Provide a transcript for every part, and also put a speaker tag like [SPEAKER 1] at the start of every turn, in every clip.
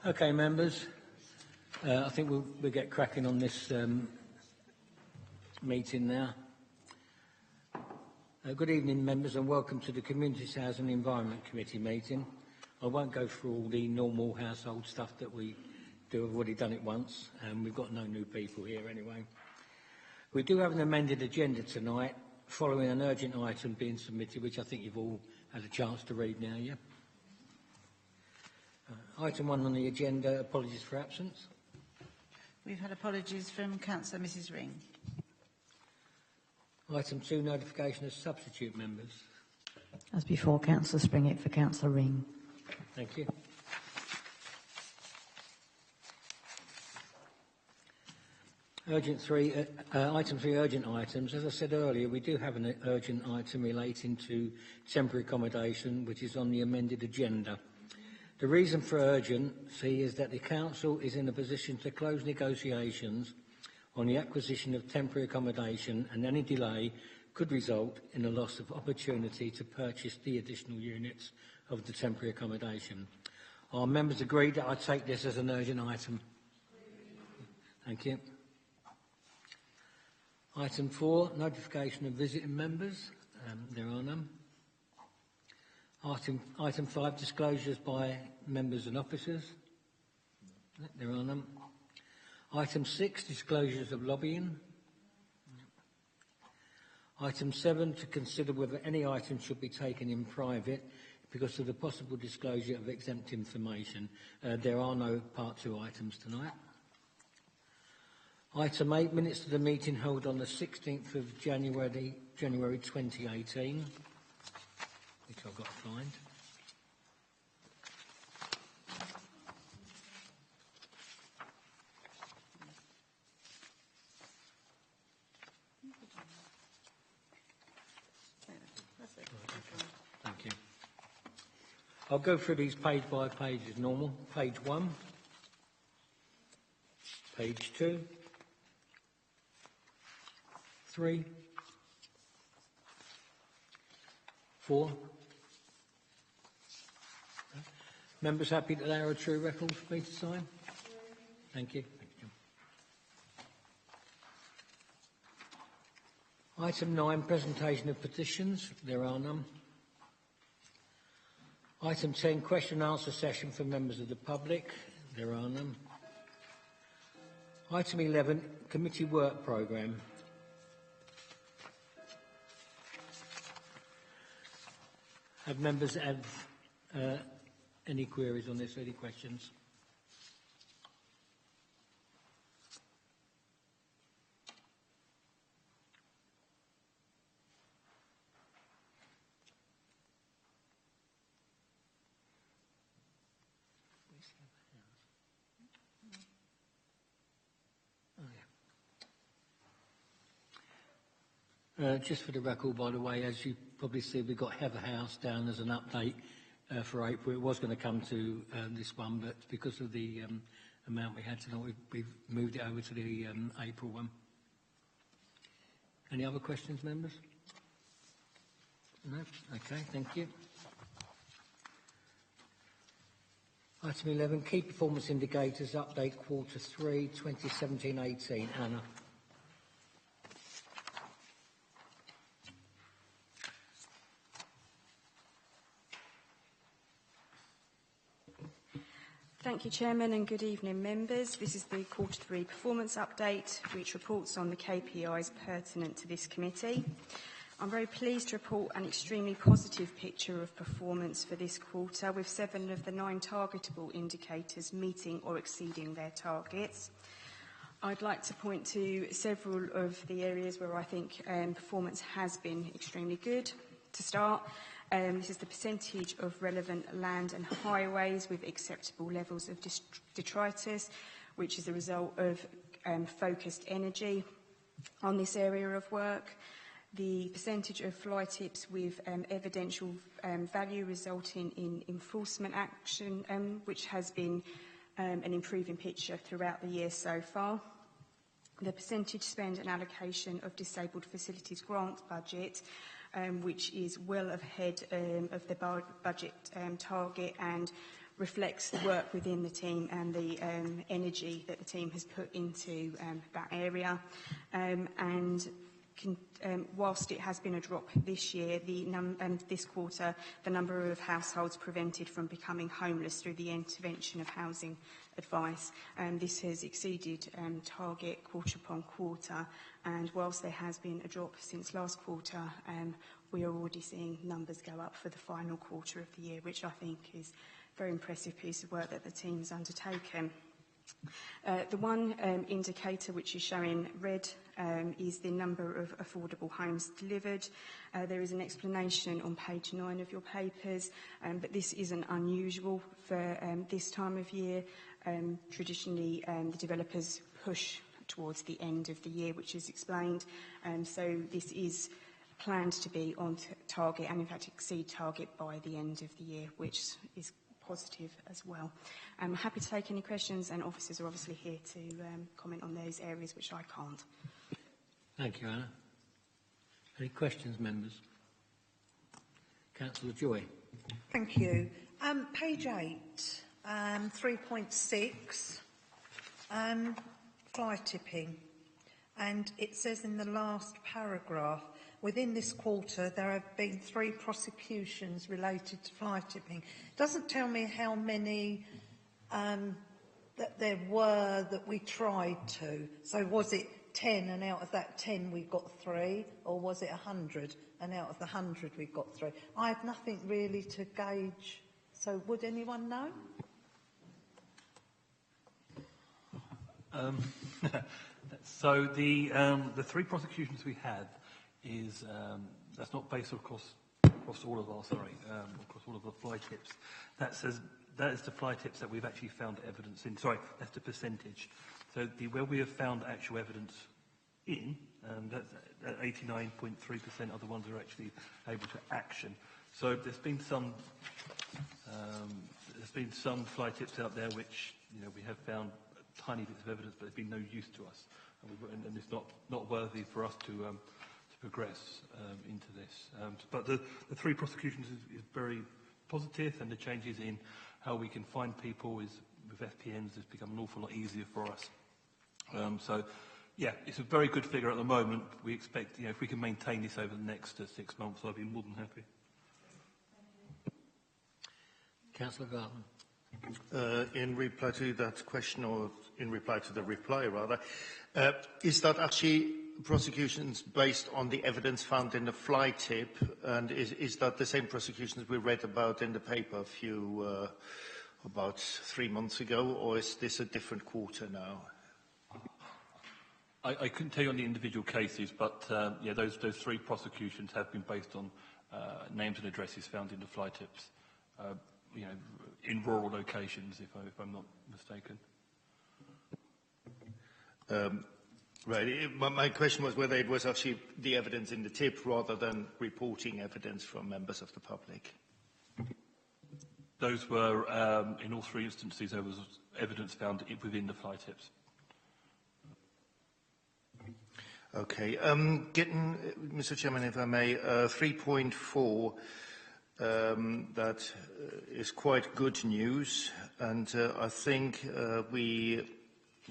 [SPEAKER 1] Okay, members. I think we'll get cracking on this meeting now. Good evening, members, and welcome to the Communities Housing and Environment Committee meeting. I won't go through all the normal household stuff that we do. I've already done it once, and we've got no new people here anyway. We do have an amended agenda tonight, following an urgent item being submitted, which I think you've all had a chance to read now, yeah? Item 1 on the agenda, apologies for absence.
[SPEAKER 2] We've had apologies from Councillor Mrs Ring.
[SPEAKER 1] Item 2, notification of substitute members.
[SPEAKER 3] As before, Councillor Springett for Councillor Ring.
[SPEAKER 1] Thank you. Item 3, urgent items. As I said earlier, we do have an urgent item relating to temporary accommodation, which is on the amended agenda. The reason for urgency is that the Council is in a position to close negotiations on the acquisition of temporary accommodation, and any delay could result in a loss of opportunity to purchase the additional units of the temporary accommodation. Our members agree that I take this as an urgent item. Thank you. Item 4, notification of visiting members. There are none. Item 5, disclosures by members and officers. There are none. Item 6, disclosures of lobbying. Item 7, to consider whether any item should be taken in private because of the possible disclosure of exempt information. There are no Part 2 items tonight. Item 8, minutes to the meeting held on the 16th of January 2018, which I've got to find. Thank you. I'll go through these page by page as normal. Page 1, page 2, 3, 4. Members happy that they are a true record for me to sign? Thank you. Item 9, presentation of petitions. There are none. Item 10, question and answer session for members of the public. There are none. Item 11, committee work programme. Have members any queries on this, any questions? Just for the record, by the way, as you probably see, we've got Heather House down as an update for April. It was going to come to this one, but because of the amount we had tonight, we've moved it over to the April one. Any other questions, members? No? Okay, thank you. Item 11, key performance indicators, update quarter 3, 2017-18. Anna.
[SPEAKER 4] Thank you, Chairman, and good evening, members. This is the Quarter 3 performance update, which reports on the KPIs pertinent to this committee. I'm very pleased to report an extremely positive picture of performance for this quarter, with 7 of the 9 targetable indicators meeting or exceeding their targets. I'd like to point to several of the areas where I think performance has been extremely good. To start, this is the percentage of relevant land and highways with acceptable levels of detritus, which is a result of focused energy on this area of work. The percentage of fly tips with evidential value resulting in enforcement action, which has been an improving picture throughout the year so far. The percentage spend and allocation of disabled facilities grant budget, which is well ahead of the budget target and reflects the work within the team and the energy that the team has put into that area. Whilst it has been a drop this year, this quarter, the number of households prevented from becoming homeless through the intervention of housing advice, this has exceeded target quarter upon quarter, and whilst there has been a drop since last quarter, we are already seeing numbers go up for the final quarter of the year, which I think is a very impressive piece of work that the team has undertaken. The one indicator which is showing red is the number of affordable homes delivered. There is an explanation on page 9 of your papers, but this isn't unusual for this time of year. Traditionally, the developers push towards the end of the year, which is explained. So this is planned to be on target and in fact exceed target by the end of the year, which is positive as well. I'm happy to take any questions, and officers are obviously here to comment on those areas which I can't.
[SPEAKER 1] Thank you, Anna. Any questions, members? Councillor Joy.
[SPEAKER 5] Thank you. Page 8, 3.6, fly tipping. And it says in the last paragraph, within this quarter, there have been 3 prosecutions related to fly tipping. Doesn't tell me how many that there were that we tried to. So was it 10 and out of that 10 we got 3, or was it 100 and out of the 100 we got 3? I have nothing really to gauge. So would anyone know?
[SPEAKER 6] So the 3 prosecutions we had is that's not based across all of our across all of the fly tips. That is the fly tips that we've actually found evidence in. Sorry, that's the percentage. So where we have found actual evidence in, that's 89.3% are the ones that are actually able to action. So there's been some fly tips out there which we have found tiny bits of evidence, but there's been no use to us, and it's not worthy for us to progress into this. But the 3 prosecutions is very positive, and the changes in how we can find people with FPNs has become an awful lot easier for us. So, yeah, it's a very good figure at the moment. We expect, if we can maintain this over the next 6 months, I'll be more than happy.
[SPEAKER 1] Councillor Gartman.
[SPEAKER 7] In reply to that question, or in reply to the reply rather, is that actually prosecutions based on the evidence found in the fly tip, and is that the same prosecutions we read about in the paper about 3 months ago, or is this a different quarter now?
[SPEAKER 6] I couldn't tell you on the individual cases, but those 3 prosecutions have been based on names and addresses found in the fly tips, in rural locations, if I'm not mistaken.
[SPEAKER 7] Right. My question was whether it was actually the evidence in the tip rather than reporting evidence from members of the public.
[SPEAKER 6] Those were, in all 3 instances, there was evidence found within the fly tips.
[SPEAKER 7] Okay. Mr. Chairman, if I may, 3.4, that is quite good news, and I think we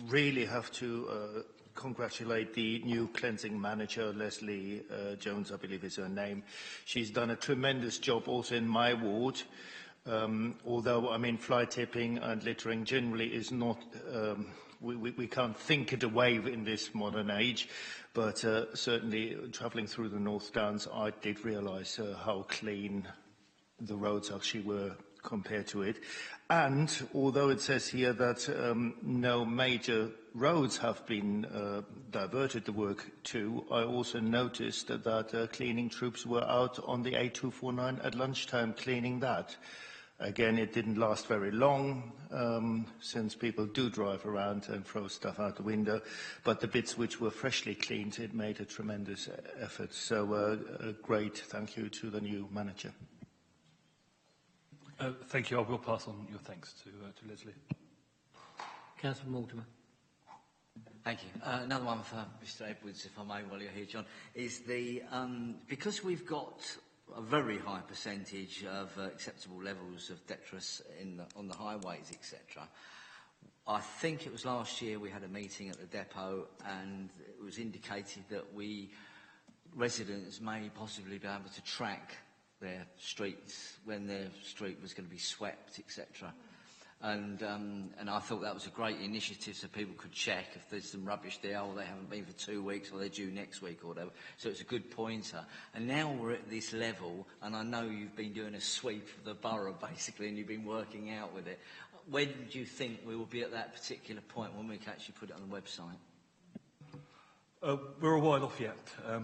[SPEAKER 7] really have to congratulate the new cleansing manager, Leslie Jones, I believe is her name. She's done a tremendous job also in my ward, although, fly tipping and littering generally is not, we can't think it away in this modern age, but certainly travelling through the North Downs, I did realise how clean the roads actually were compared to it. And although it says here that no major roads have been diverted the work to, I also noticed that cleaning troops were out on the A249 at lunchtime cleaning that. Again, it didn't last very long, since people do drive around and throw stuff out the window, but the bits which were freshly cleaned, it made a tremendous effort. So a great thank you to the new manager.
[SPEAKER 6] Thank you. I will pass on your thanks to Leslie.
[SPEAKER 1] Councillor Mortimer.
[SPEAKER 8] Thank you. Another one for Mr Edwards, if I may, while you're here, John, is the because we've got a very high percentage of acceptable levels of detritus on the highways, etc. I think it was last year we had a meeting at the depot, and it was indicated that residents may possibly be able to track their streets when their street was going to be swept, etc. And I thought that was a great initiative, so people could check if there's some rubbish there, or they haven't been for 2 weeks, or they're due next week, or whatever. So it's a good pointer. And now we're at this level, and I know you've been doing a sweep of the borough, basically, and you've been working out with it. When do you think we will be at that particular point when we can actually put it on the website?
[SPEAKER 6] We're a while off yet.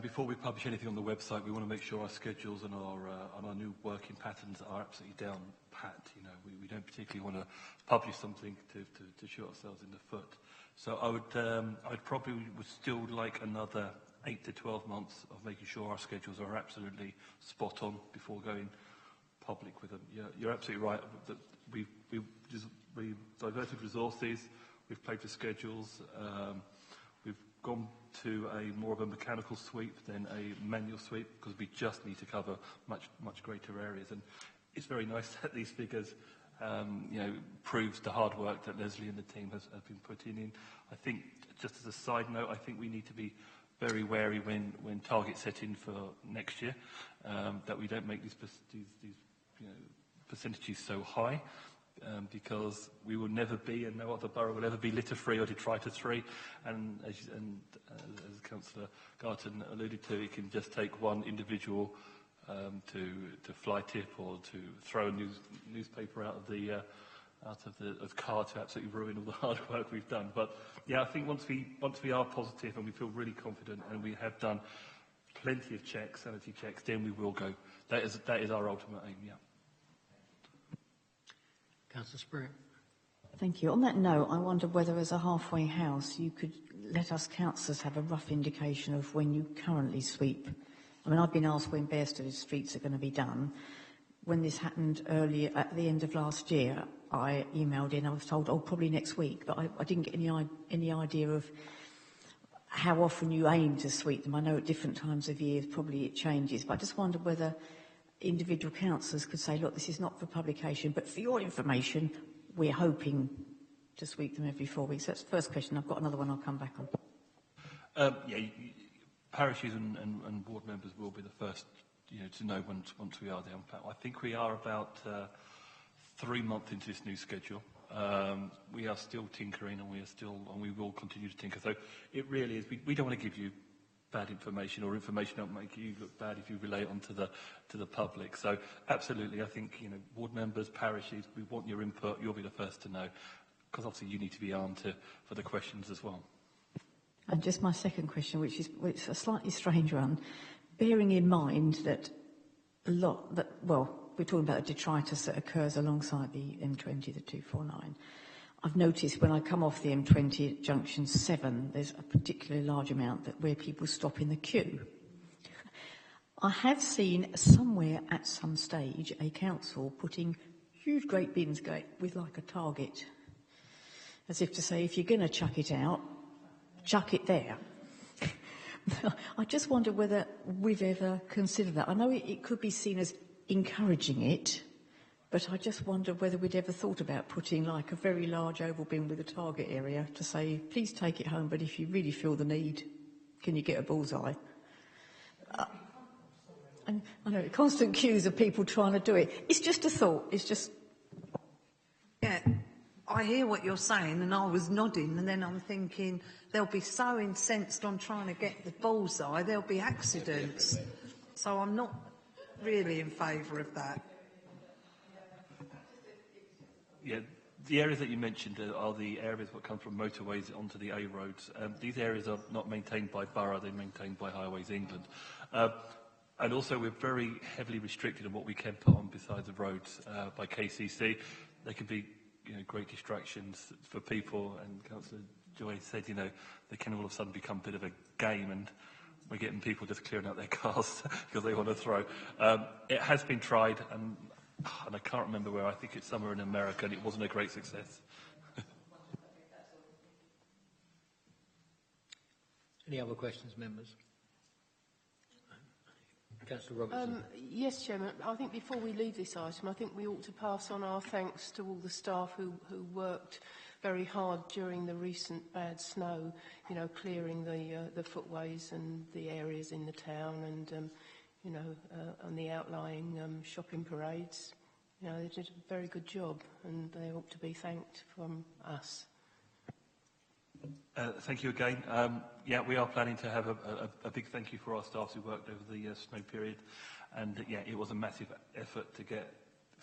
[SPEAKER 6] Before we publish anything on the website, we want to make sure our schedules and our new working patterns are absolutely down pat. You know, we don't particularly want to publish something to shoot ourselves in the foot. So I'd probably would still like another 8 to 12 months of making sure our schedules are absolutely spot on before going public with them. You're absolutely right that we've diverted resources, we've played with schedules, we've gone to a more of a mechanical sweep than a manual sweep, because we just need to cover much greater areas. And it's very nice that these figures proves the hard work that Leslie and the team have been putting in. I think, just as a side note, I think we need to be very wary when targets set in for next year, that we don't make these percentages so high. Because we will never be, and no other borough will ever be, litter-free or detritus-free. And as Councillor Garton alluded to, it can just take one individual to fly tip or to throw a newspaper out of the car to absolutely ruin all the hard work we've done. But yeah, I think once we are positive and we feel really confident and we have done plenty of checks, sanity checks, then we will go. That is our ultimate aim. Yeah.
[SPEAKER 1] Councillor Spirit.
[SPEAKER 3] Thank you. On that note, I wonder whether as a halfway house you could let us councillors have a rough indication of when you currently sweep. I mean, I've been asked when Bairstow streets are going to be done. When this happened earlier, at the end of last year, I emailed in, I was told, probably next week, but I didn't get any idea of how often you aim to sweep them. I know at different times of year probably it changes, but I just wondered whether individual councillors could say, look, this is not for publication, but for your information, we're hoping to sweep them every 4 weeks. That's the first question. I've got another one I'll come back on.
[SPEAKER 6] Parishes and ward members will be the first to know once we are there. I think we are about 3 months into this new schedule. We are still tinkering, and we will continue to tinker. So it really is. We don't want to give you bad information, or information that will make you look bad if you relay it onto the public. So absolutely, I think ward members, parishes, we want your input. You'll be the first to know, because obviously you need to be armed for the questions as well.
[SPEAKER 3] And just my second question, which is a slightly strange one, bearing in mind that we're talking about a detritus that occurs alongside the M20, the 249. I've noticed when I come off the M20 at junction 7, there's a particularly large amount where people stop in the queue. I have seen somewhere at some stage a council putting huge great bins with like a target, as if to say, if you're going to chuck it out, chuck it there. I just wonder whether we've ever considered that. I know it could be seen as encouraging it, but I just wonder whether we'd ever thought about putting like a very large oval bin with a target area to say, please take it home, but if you really feel the need, can you get a bullseye? And I know constant queues of people trying to do it. It's just a thought. It's just...
[SPEAKER 5] Yeah, I hear what you're saying, and I was nodding, and then I'm thinking they'll be so incensed on trying to get the bullseye, there'll be accidents. So I'm not really in favour of that.
[SPEAKER 6] Yeah, the areas that you mentioned are the areas that come from motorways onto the A roads. These areas are not maintained by Borough, they're maintained by Highways England. And also we're very heavily restricted on what we can put on beside the roads by KCC. They can be great distractions for people, and Councillor Joy said, they can all of a sudden become a bit of a game, and we're getting people just clearing out their cars because they want to throw. It has been tried, and I can't remember where. I think it's somewhere in America, and it wasn't a great success.
[SPEAKER 1] Any other questions, members? Councillor Robertson.
[SPEAKER 9] Yes, Chairman. I think before we leave this item, I think we ought to pass on our thanks to all the staff who worked very hard during the recent bad snow, you know, clearing the footways and the areas in the town and, you know, on the outlying shopping parades. You know, they did a very good job and they ought to be thanked from us.
[SPEAKER 6] Thank you again. Yeah, we are planning to have a big thank you for our staff who worked over the snow period. And yeah, it was a massive effort to get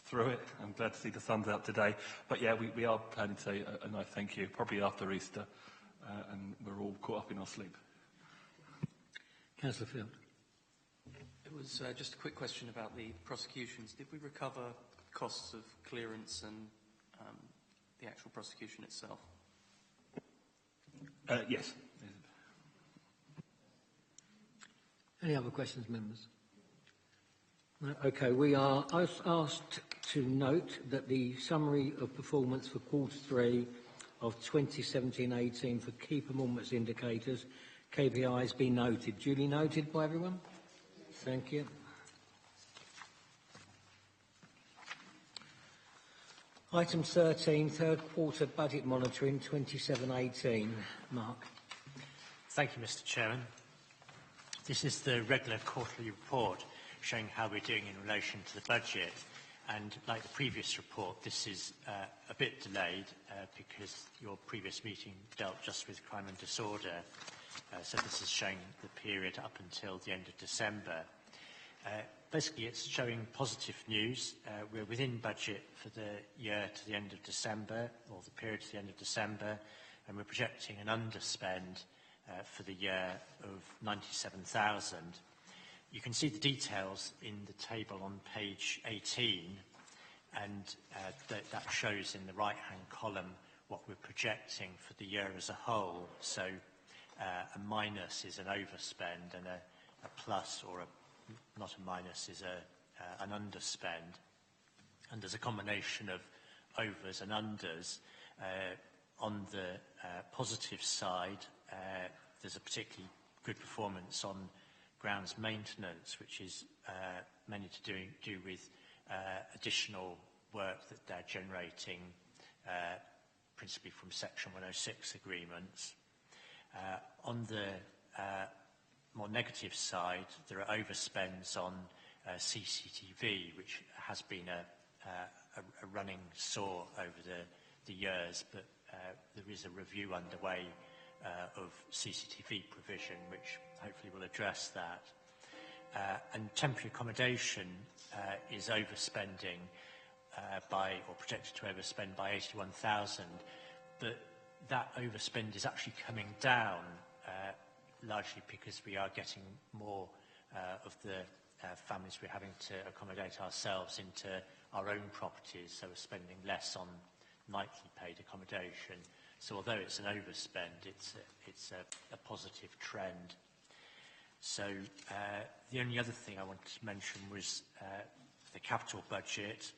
[SPEAKER 6] through it. I'm glad to see the sun's out today. But yeah, we are planning to say a nice thank you, probably after Easter, and we're all caught up in our sleep.
[SPEAKER 1] Councillor Field.
[SPEAKER 10] It was just a quick question about the prosecutions. Did we recover costs of clearance and the actual prosecution itself?
[SPEAKER 6] Yes.
[SPEAKER 1] Any other questions, members? No? Okay, we are asked to note that the summary of performance for Q3 of 2017-18 for key performance indicators, KPIs, be noted. Duly noted by everyone? Thank you. Item 13, third quarter budget monitoring 27-18. Mark.
[SPEAKER 11] Thank you, Mr. Chairman. This is the regular quarterly report showing how we're doing in relation to the budget. And like the previous report, this is a bit delayed because your previous meeting dealt just with crime and disorder. So this is showing the period up until the end of December. Basically, it's showing positive news. We're within budget for the year to the end of December, or the period to the end of December, and we're projecting an underspend for the year of 97,000. You can see the details in the table on page 18, and that shows in the right-hand column what we're projecting for the year as a whole. So a minus is an overspend, and a plus or not a minus is an underspend. And there's a combination of overs and unders. On the positive side, there's a particularly good performance on grounds maintenance, which is mainly to do with additional work that they're generating, principally from Section 106 agreements. On the more negative side, there are overspends on CCTV, which has been a running sore over the years, but there is a review underway of CCTV provision, which hopefully will address that. And temporary accommodation is overspending or projected to overspend by 81,000, but that overspend is actually coming down largely because we are getting more of the families we're having to accommodate ourselves into our own properties, so we're spending less on nightly paid accommodation. So although it's an overspend, it's a positive trend. So the only other thing I wanted to mention was the capital budget.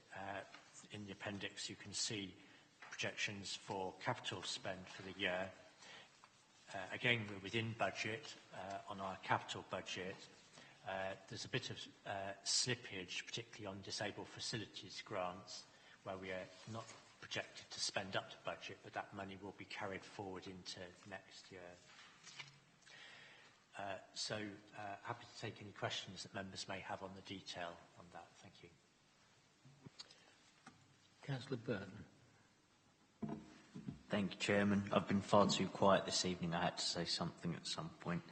[SPEAKER 11] In the appendix you can see projections for capital spend for the year. Again, we're within budget on our capital budget. There's a bit of slippage, particularly on disabled facilities grants, where we are not projected to spend up to budget, but that money will be carried forward into next year. So happy to take any questions that members may have on the detail on that. Thank you.
[SPEAKER 1] Councillor Burton.
[SPEAKER 12] Thank you, Chairman. I've been far too quiet this evening. I had to say something at some point.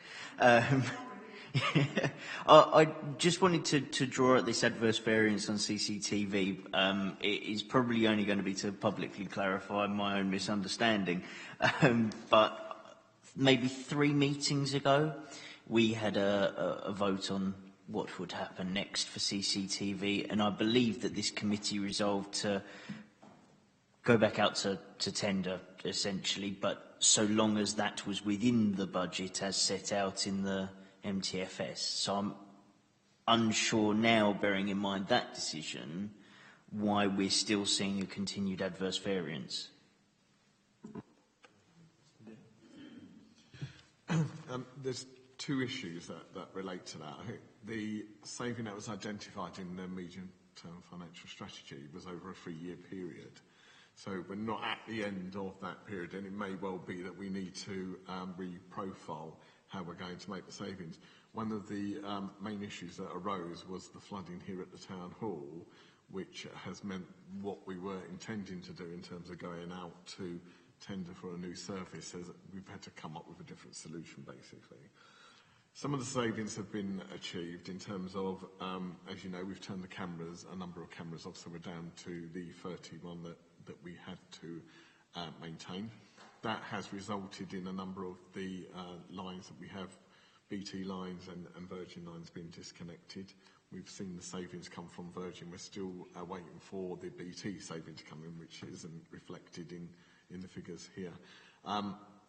[SPEAKER 12] I just wanted to draw out this adverse variance on CCTV. It is probably only going to be to publicly clarify my own misunderstanding. But maybe 3 meetings ago, we had a vote on what would happen next for CCTV, and I believe that this committee resolved to go back out to tender, essentially, but so long as that was within the budget as set out in the MTFS. So I'm unsure now, bearing in mind that decision, why we're still seeing a continued adverse variance.
[SPEAKER 13] There's two issues that relate to that. I think the saving that was identified in the medium-term financial strategy was over a 3-year period. So we're not at the end of that period, and it may well be that we need to re-profile how we're going to make the savings. One of the main issues that arose was the flooding here at the town hall, which has meant what we were intending to do in terms of going out to tender for a new surface, as we've had to come up with a different solution, basically. Some of the savings have been achieved in terms of, as you know, we've turned the cameras, a number of cameras off, so we're down to the 31 that we had to maintain. That has resulted in a number of the lines that we have, BT lines and Virgin lines, being disconnected. We've seen the savings come from Virgin. We're still waiting for the BT savings to come in, which isn't reflected in the figures here.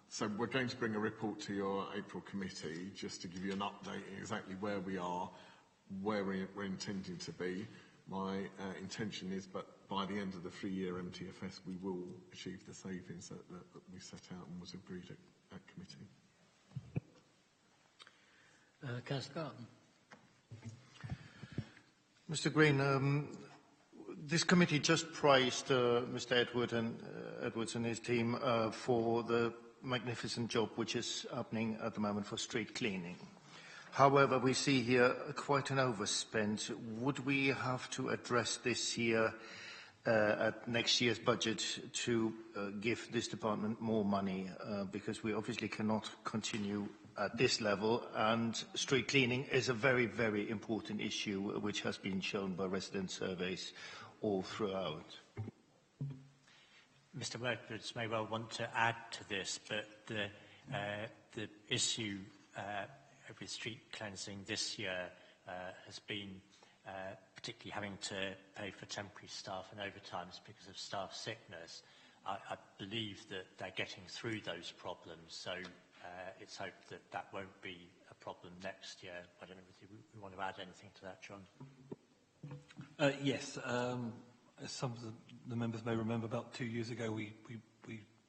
[SPEAKER 13] So we're going to bring a report to your April committee just to give you an update on exactly where we are, where we're intending to be. My intention is, but by the end of the 3-year MTFS, we will achieve the savings that we set out and was agreed at committee.
[SPEAKER 1] Councillor Garton.
[SPEAKER 7] Mr. Green, this committee just praised Mr. Edwards and his team for the magnificent job which is happening at the moment for street cleaning. However, we see here quite an overspend. Would we have to address this here at next year's budget to give this department more money? Because we obviously cannot continue at this level, and street cleaning is a very, very important issue which has been shown by resident surveys all throughout.
[SPEAKER 11] Mr. Edwards may well want to add to this, but the issue with street cleansing this year has been particularly having to pay for temporary staff and overtimes because of staff sickness. I believe that they're getting through those problems, so it's hoped that that won't be a problem next year. I don't know if you want to add anything to that, John.
[SPEAKER 6] Yes. As some of the members may remember, about 2 years ago we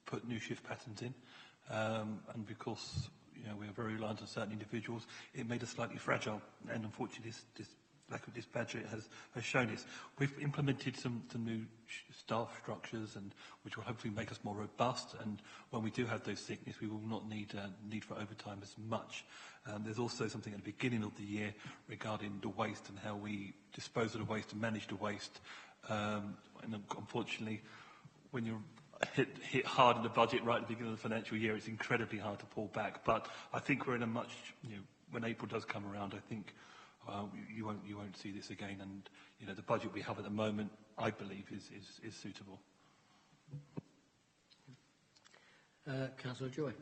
[SPEAKER 6] put new shift patterns in, and because we are very reliant on certain individuals, it made us slightly fragile, and unfortunately this lack of this budget has shown us. We've implemented some new staff structures, and which will hopefully make us more robust, and when we do have those sickness, we will not need for overtime as much. There's also something at the beginning of the year regarding the waste and how we dispose of the waste and manage the waste. And unfortunately, when you're hit hard in the budget right at the beginning of the financial year, it's incredibly hard to pull back. But I think we're in a much, when April does come around, I think you won't see this again. And the budget we have at the moment, I believe, is suitable.
[SPEAKER 1] Councillor Joy.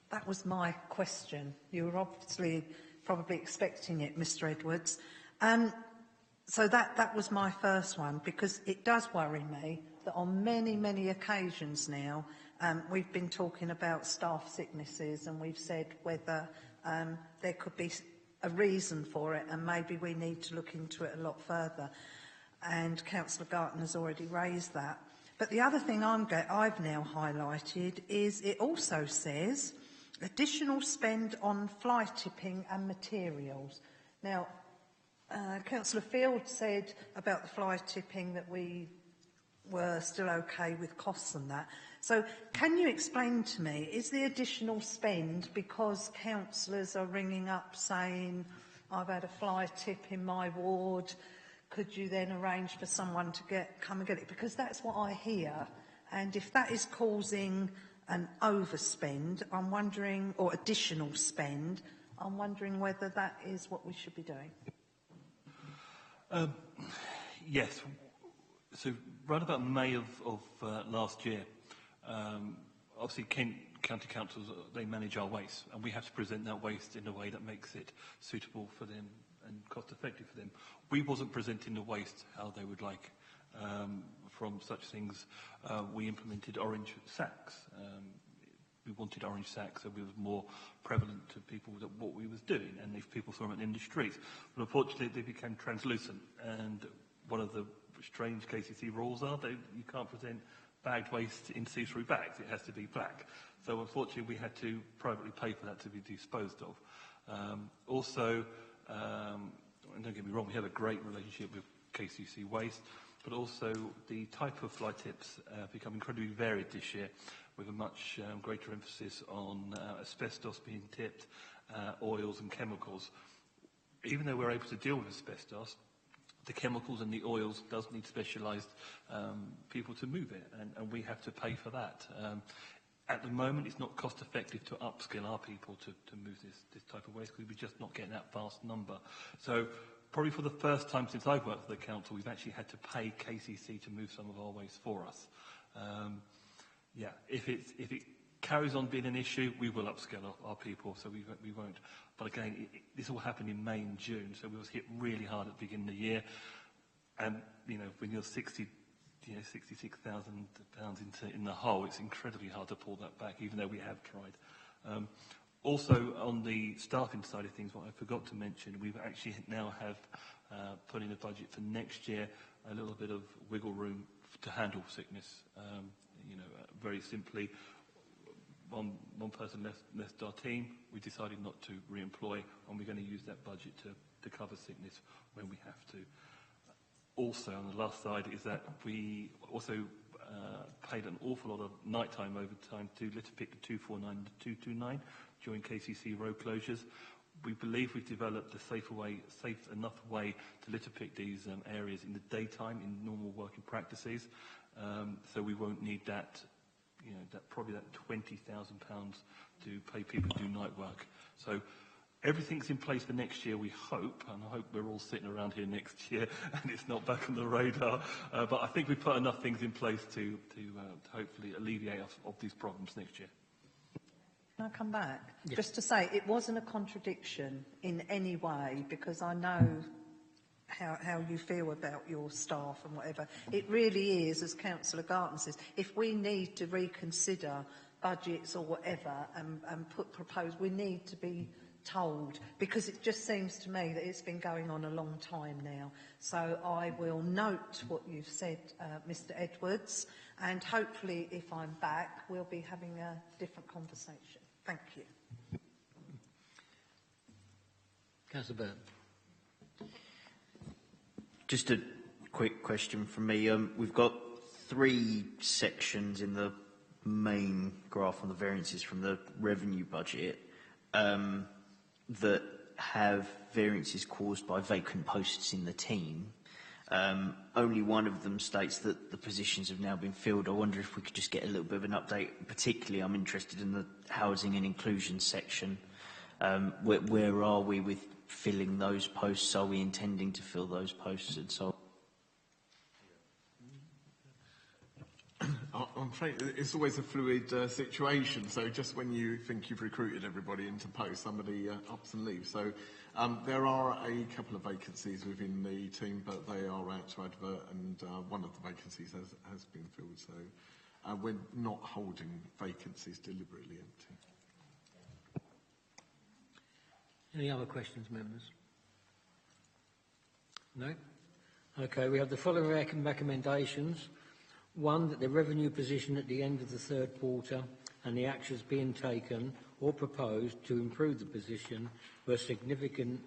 [SPEAKER 5] That was my question. You were obviously probably expecting it, Mr. Edwards. So that was my first one, because it does worry me that on many, many occasions now, we've been talking about staff sicknesses, and we've said whether there could be a reason for it, and maybe we need to look into it a lot further. And Councillor Garton has already raised that. But the other thing I've now highlighted is it also says additional spend on fly tipping and materials. Now, Councillor Field said about the fly tipping that we were still okay with costs and that. So can you explain to me, is the additional spend because councillors are ringing up saying, I've had a fly tip in my ward, could you then arrange for someone to come and get it? Because that's what I hear. And if that is causing an overspend, I'm wondering, or additional spend, I'm wondering whether that is what we should be doing.
[SPEAKER 6] Yes. So right about May of last year, obviously Kent County Councils, they manage our waste, and we have to present that waste in a way that makes it suitable for them and cost effective for them. We wasn't presenting the waste how they would like. From such things, we implemented orange sacks. We wanted orange sacks so it was more prevalent to people that what we was doing, and if people saw them in the streets. But unfortunately, they became translucent, and one of the strange KCC rules are. You can't present bagged waste in see-through bags. It has to be black. So unfortunately, we had to privately pay for that to be disposed of. Also, and don't get me wrong, we have a great relationship with KCC Waste, but also the type of fly tips become incredibly varied this year, with a much greater emphasis on asbestos being tipped, oils and chemicals. Even though we're able to deal with asbestos, the chemicals and the oils does need specialised people to move it, and we have to pay for that. At the moment, it's not cost effective to upskill our people to move this type of waste, because we're just not getting that vast number. So probably for the first time since I've worked for the council, we've actually had to pay KCC to move some of our waste for us. Yeah, if it carries on being an issue, we will upskill our people, so we won't. But again, this all happened in May and June, so we was hit really hard at the beginning of the year. And, you know, when you're 66,000 pounds in the hole, it's incredibly hard to pull that back, even though we have tried. Also, on the staffing side of things, what I forgot to mention, we've actually now have put in a budget for next year a little bit of wiggle room to handle sickness. Very simply, one person left our team. We decided not to re-employ, and we're going to use that budget to cover sickness when we have to. Also, on the last side is that we also paid an awful lot of nighttime overtime to litter pick the 249 and the 229 during KCC road closures. We believe we've developed a safe enough way to litter pick these areas in the daytime in normal working practices, so we won't need that. Probably that £20,000 to pay people to do night work. So everything's in place for next year, we hope, and I hope we're all sitting around here next year and it's not back on the radar. But I think we've put enough things in place to hopefully alleviate us of these problems next year.
[SPEAKER 5] Can I come back?
[SPEAKER 1] Yes.
[SPEAKER 5] Just to say, it wasn't a contradiction in any way, because I know how you feel about your staff and whatever. It really is, as Councillor Garton says, if we need to reconsider budgets or whatever and propose, we need to be told, because it just seems to me that it's been going on a long time now. So I will note what you've said, Mr Edwards, and hopefully if I'm back, we'll be having a different conversation. Thank you.
[SPEAKER 1] Councillor Byrne.
[SPEAKER 12] Just a quick question from me. We've got 3 sections in the main graph on the variances from the revenue budget that have variances caused by vacant posts in the team. Only one of them states that the positions have now been filled. I wonder if we could just get a little bit of an update. Particularly, I'm interested in the housing and inclusion section. Where are we with filling those posts? Are we intending to fill those posts and so on?
[SPEAKER 13] I'm afraid it's always a fluid situation. So just when you think you've recruited everybody into post, somebody ups and leaves. So there are a couple of vacancies within the team, but they are out to advert, and one of the vacancies has been filled. So we're not holding vacancies deliberately empty.
[SPEAKER 1] Any other questions, members? No? Okay, we have the following recommendations. 1, that the revenue position at the end of the third quarter and the actions being taken or proposed to improve the position where significant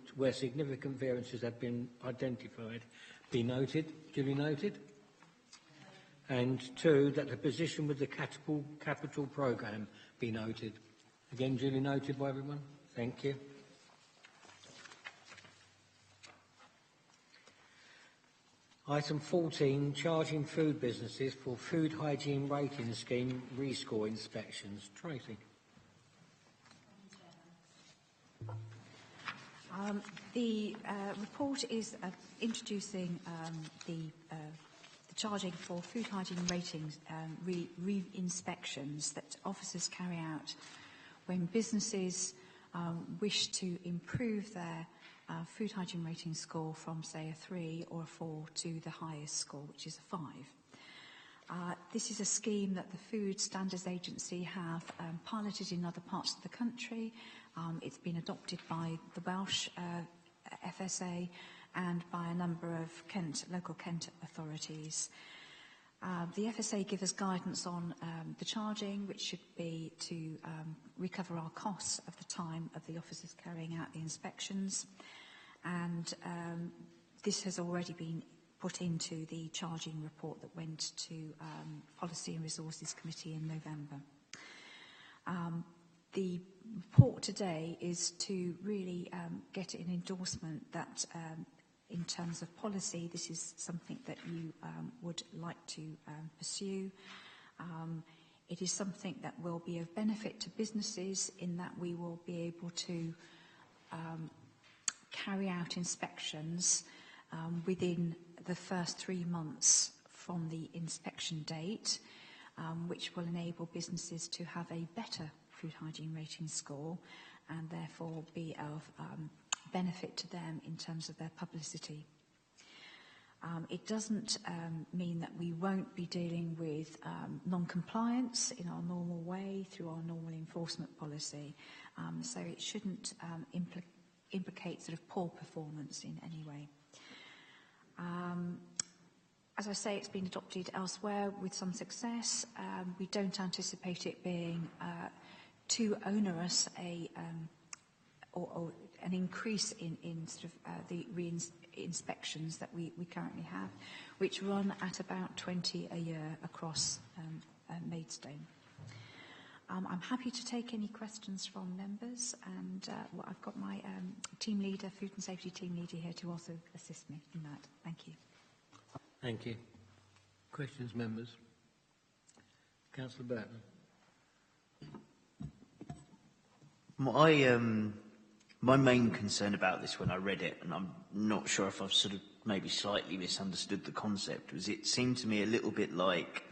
[SPEAKER 1] variances have been identified be noted, duly noted. And 2, that the position with the capital programme be noted. Again, duly noted by everyone. Thank you. Item 14, charging food businesses for food hygiene rating scheme rescore inspections. Tracy.
[SPEAKER 14] The report is introducing the charging for food hygiene ratings re-inspections that officers carry out when businesses wish to improve their food hygiene rating score from, say, a 3 or a 4 to the highest score, which is a 5. This is a scheme that the Food Standards Agency have piloted in other parts of the country. It's been adopted by the Welsh FSA, and by a number of local Kent authorities. The FSA give us guidance on the charging, which should be to recover our costs of the time of the officers carrying out the inspections. And this has already been put into the charging report that went to Policy and Resources Committee in November. The report today is to really get an endorsement that in terms of policy, this is something that you would like to pursue. It is something that will be of benefit to businesses in that we will be able to carry out inspections within the first 3 months from the inspection date, which will enable businesses to have a better food hygiene rating score and therefore be of benefit to them in terms of their publicity. It doesn't mean that we won't be dealing with non-compliance in our normal way through our normal enforcement policy, so it shouldn't implicate sort of poor performance in any way. As I say, it's been adopted elsewhere with some success. We don't anticipate it being too onerous or an increase in sort of the inspections that we currently have, which run at about 20 a year across Maidstone. I'm happy to take any questions from members, and I've got my team leader, food and safety team leader here to also assist me in that. Thank you.
[SPEAKER 1] Thank you. Questions, members? Councillor Burton.
[SPEAKER 12] My main concern about this when I read it, and I'm not sure if I've sort of maybe slightly misunderstood the concept, was it seemed to me a little bit like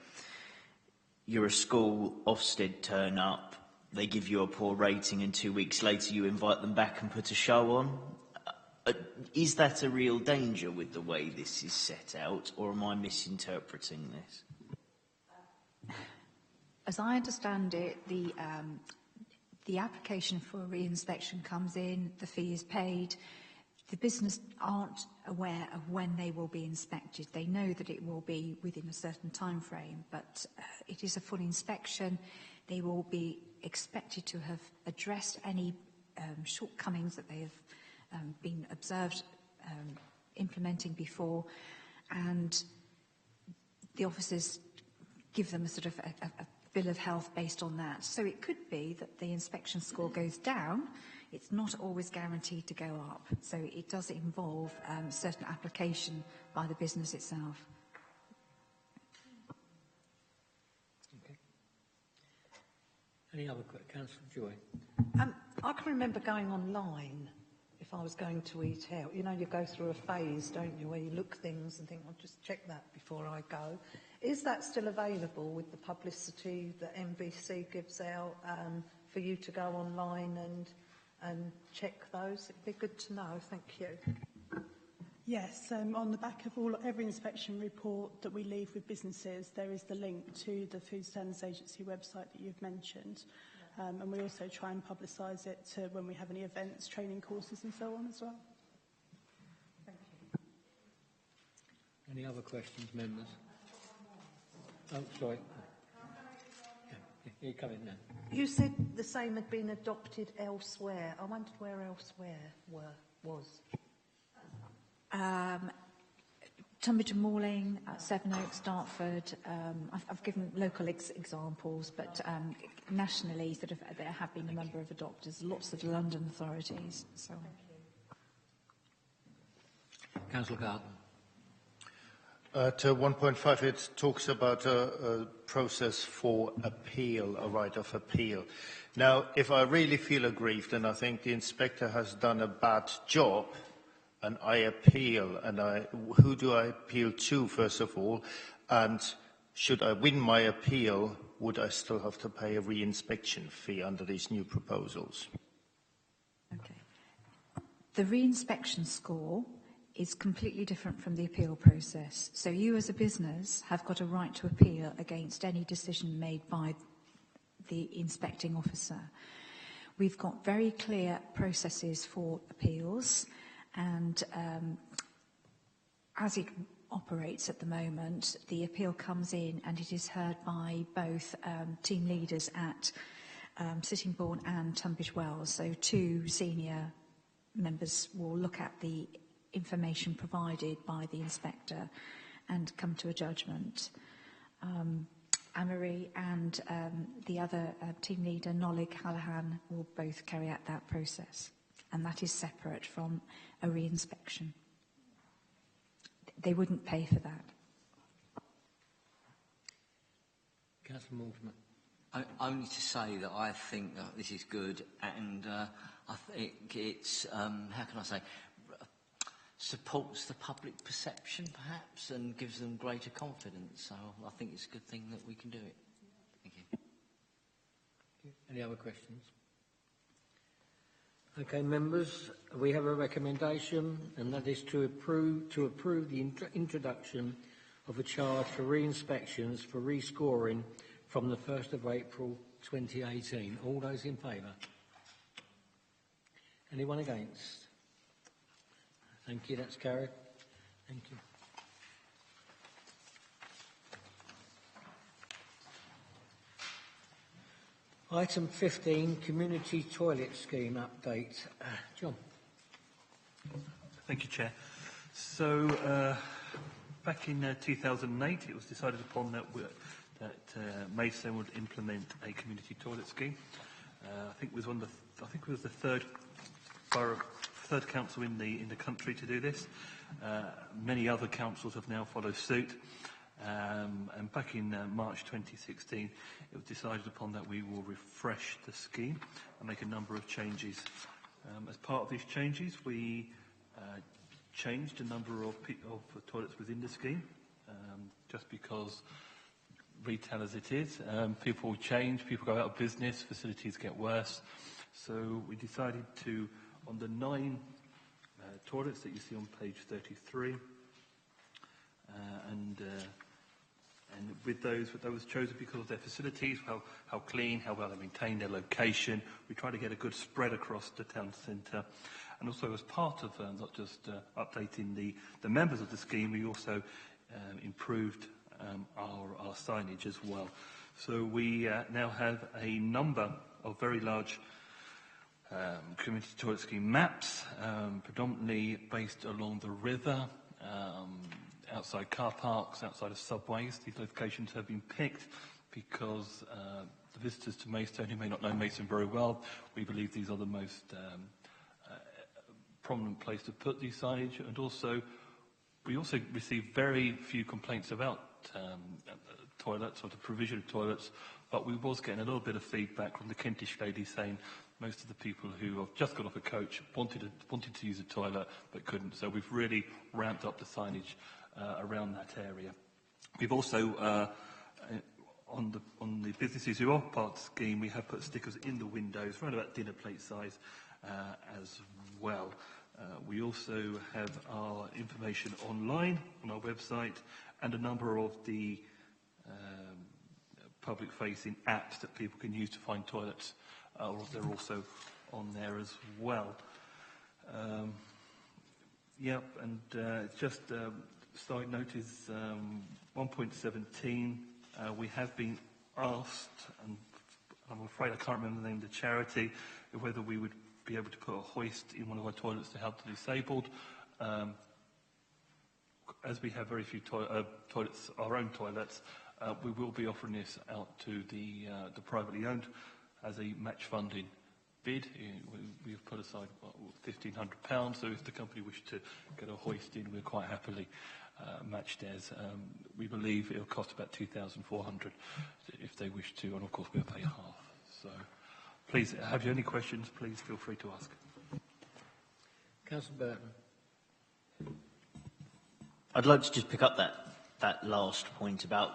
[SPEAKER 12] you're a school, Ofsted turn up, they give you a poor rating, and 2 weeks later you invite them back and put a show on. Is that a real danger with the way this is set out, or am I misinterpreting this?
[SPEAKER 14] As I understand it, the application for a re-inspection comes in, the fee is paid. The business aren't aware of when they will be inspected. They know that it will be within a certain time frame, but it is a full inspection. They will be expected to have addressed any shortcomings that they have been observed implementing before, and the officers give them a sort of a bill of health based on that. So it could be that the inspection score goes down. It's not always guaranteed to go up. So it does involve certain application by the business itself.
[SPEAKER 1] Okay. Any other questions? Councillor Joy.
[SPEAKER 5] I can remember going online if I was going to eat out. You know, you go through a phase, don't you, where you look things and think, I'll just check that before I go. Is that still available with the publicity that NBC gives out for you to go online and check those? It'd be good to know. Thank you.
[SPEAKER 15] Yes, on the back of every inspection report that we leave with businesses, there is the link to the Food Standards Agency website that you've mentioned. And we also try and publicise it to when we have any events, training courses and so on as well.
[SPEAKER 5] Thank you.
[SPEAKER 1] Any other questions, members? Oh, sorry. Yeah, you come in now.
[SPEAKER 5] You said the same had been adopted elsewhere. I wondered where elsewhere was.
[SPEAKER 14] Tunbridge and Malling, Sevenoaks, Dartford. I've given local examples, but nationally, sort of, there have been a number of adopters, lots of London authorities. So.
[SPEAKER 1] Councillor Carlton.
[SPEAKER 7] At 1.5, it talks about a process for appeal, a right of appeal. Now, if I really feel aggrieved and I think the inspector has done a bad job, and I appeal, and who do I appeal to, first of all? And should I win my appeal, would I still have to pay a re-inspection fee under these new proposals?
[SPEAKER 14] Okay. The re-inspection score is completely different from the appeal process. So you as a business have got a right to appeal against any decision made by the inspecting officer. We've got very clear processes for appeals, and as it operates at the moment, the appeal comes in and it is heard by both team leaders at Sittingbourne and Tunbridge Wells. So 2 senior members will look at the information provided by the inspector and come to a judgment. Anne-Marie and the other team leader, Nolig Callahan, will both carry out that process, and that is separate from a re-inspection. They wouldn't pay for that.
[SPEAKER 1] Councillor Mortimer.
[SPEAKER 8] Only to say that I think that this is good, and I think it's, how can I say, supports the public perception, perhaps, and gives them greater confidence. So I think it's a good thing that we can do it. Thank you.
[SPEAKER 1] Any other questions? Okay, members, we have a recommendation, and that is to approve the introduction of a charge for re-inspections for rescoring from the 1st of April 2018. All those in favour? Anyone against? Thank you, that's carried. Thank you. Item 15, Community Toilet Scheme Update. John.
[SPEAKER 6] Thank you, Chair. So, back in 2008, it was decided upon that Maidstone would implement a community toilet scheme. I think it was the third council in the country to do this. Many other councils have now followed suit. And back in March 2016, it was decided upon that we will refresh the scheme and make a number of changes. As part of these changes, we changed a number of toilets within the scheme, just because retail as it is, people change, people go out of business, facilities get worse. So we decided to, on the 9 toilets that you see on page 33, and with those chosen because of their facilities, how clean, how well they maintain their location. We try to get a good spread across the town centre. And also as part of not just updating the members of the scheme, we also improved our signage as well. So we now have a number of very large community toilet scheme maps, predominantly based along the river, outside car parks, outside of subways. These locations have been picked because the visitors to Maidstone who may not know Maidstone very well, we believe these are the most prominent place to put these signage. And also, we also receive very few complaints about toilets or the provision of toilets, but we was getting a little bit of feedback from the Kentish lady saying most of the people who have just got off a coach wanted to use a toilet but couldn't. So we've really ramped up the signage around that area. We've also, on the businesses who are part of the scheme, we have put stickers in the windows, around about dinner plate size as well. We also have our information online on our website and a number of the public-facing apps that people can use to find toilets. They're also on there as well. Yep, and just side note is 1.17. We have been asked, and I'm afraid I can't remember the name of the charity, whether we would be able to put a hoist in one of our toilets to help the disabled. As we have very few toilets, our own toilets, we will be offering this out to the privately owned as a match funding bid. We have put aside £1,500, so if the company wished to get a hoist in, we'll quite happily match theirs. We believe it'll cost about £2,400 if they wish to, and of course we'll pay half. So please, have you any questions, please feel free to ask.
[SPEAKER 1] Councillor Burton.
[SPEAKER 12] I'd like to just pick up that last point about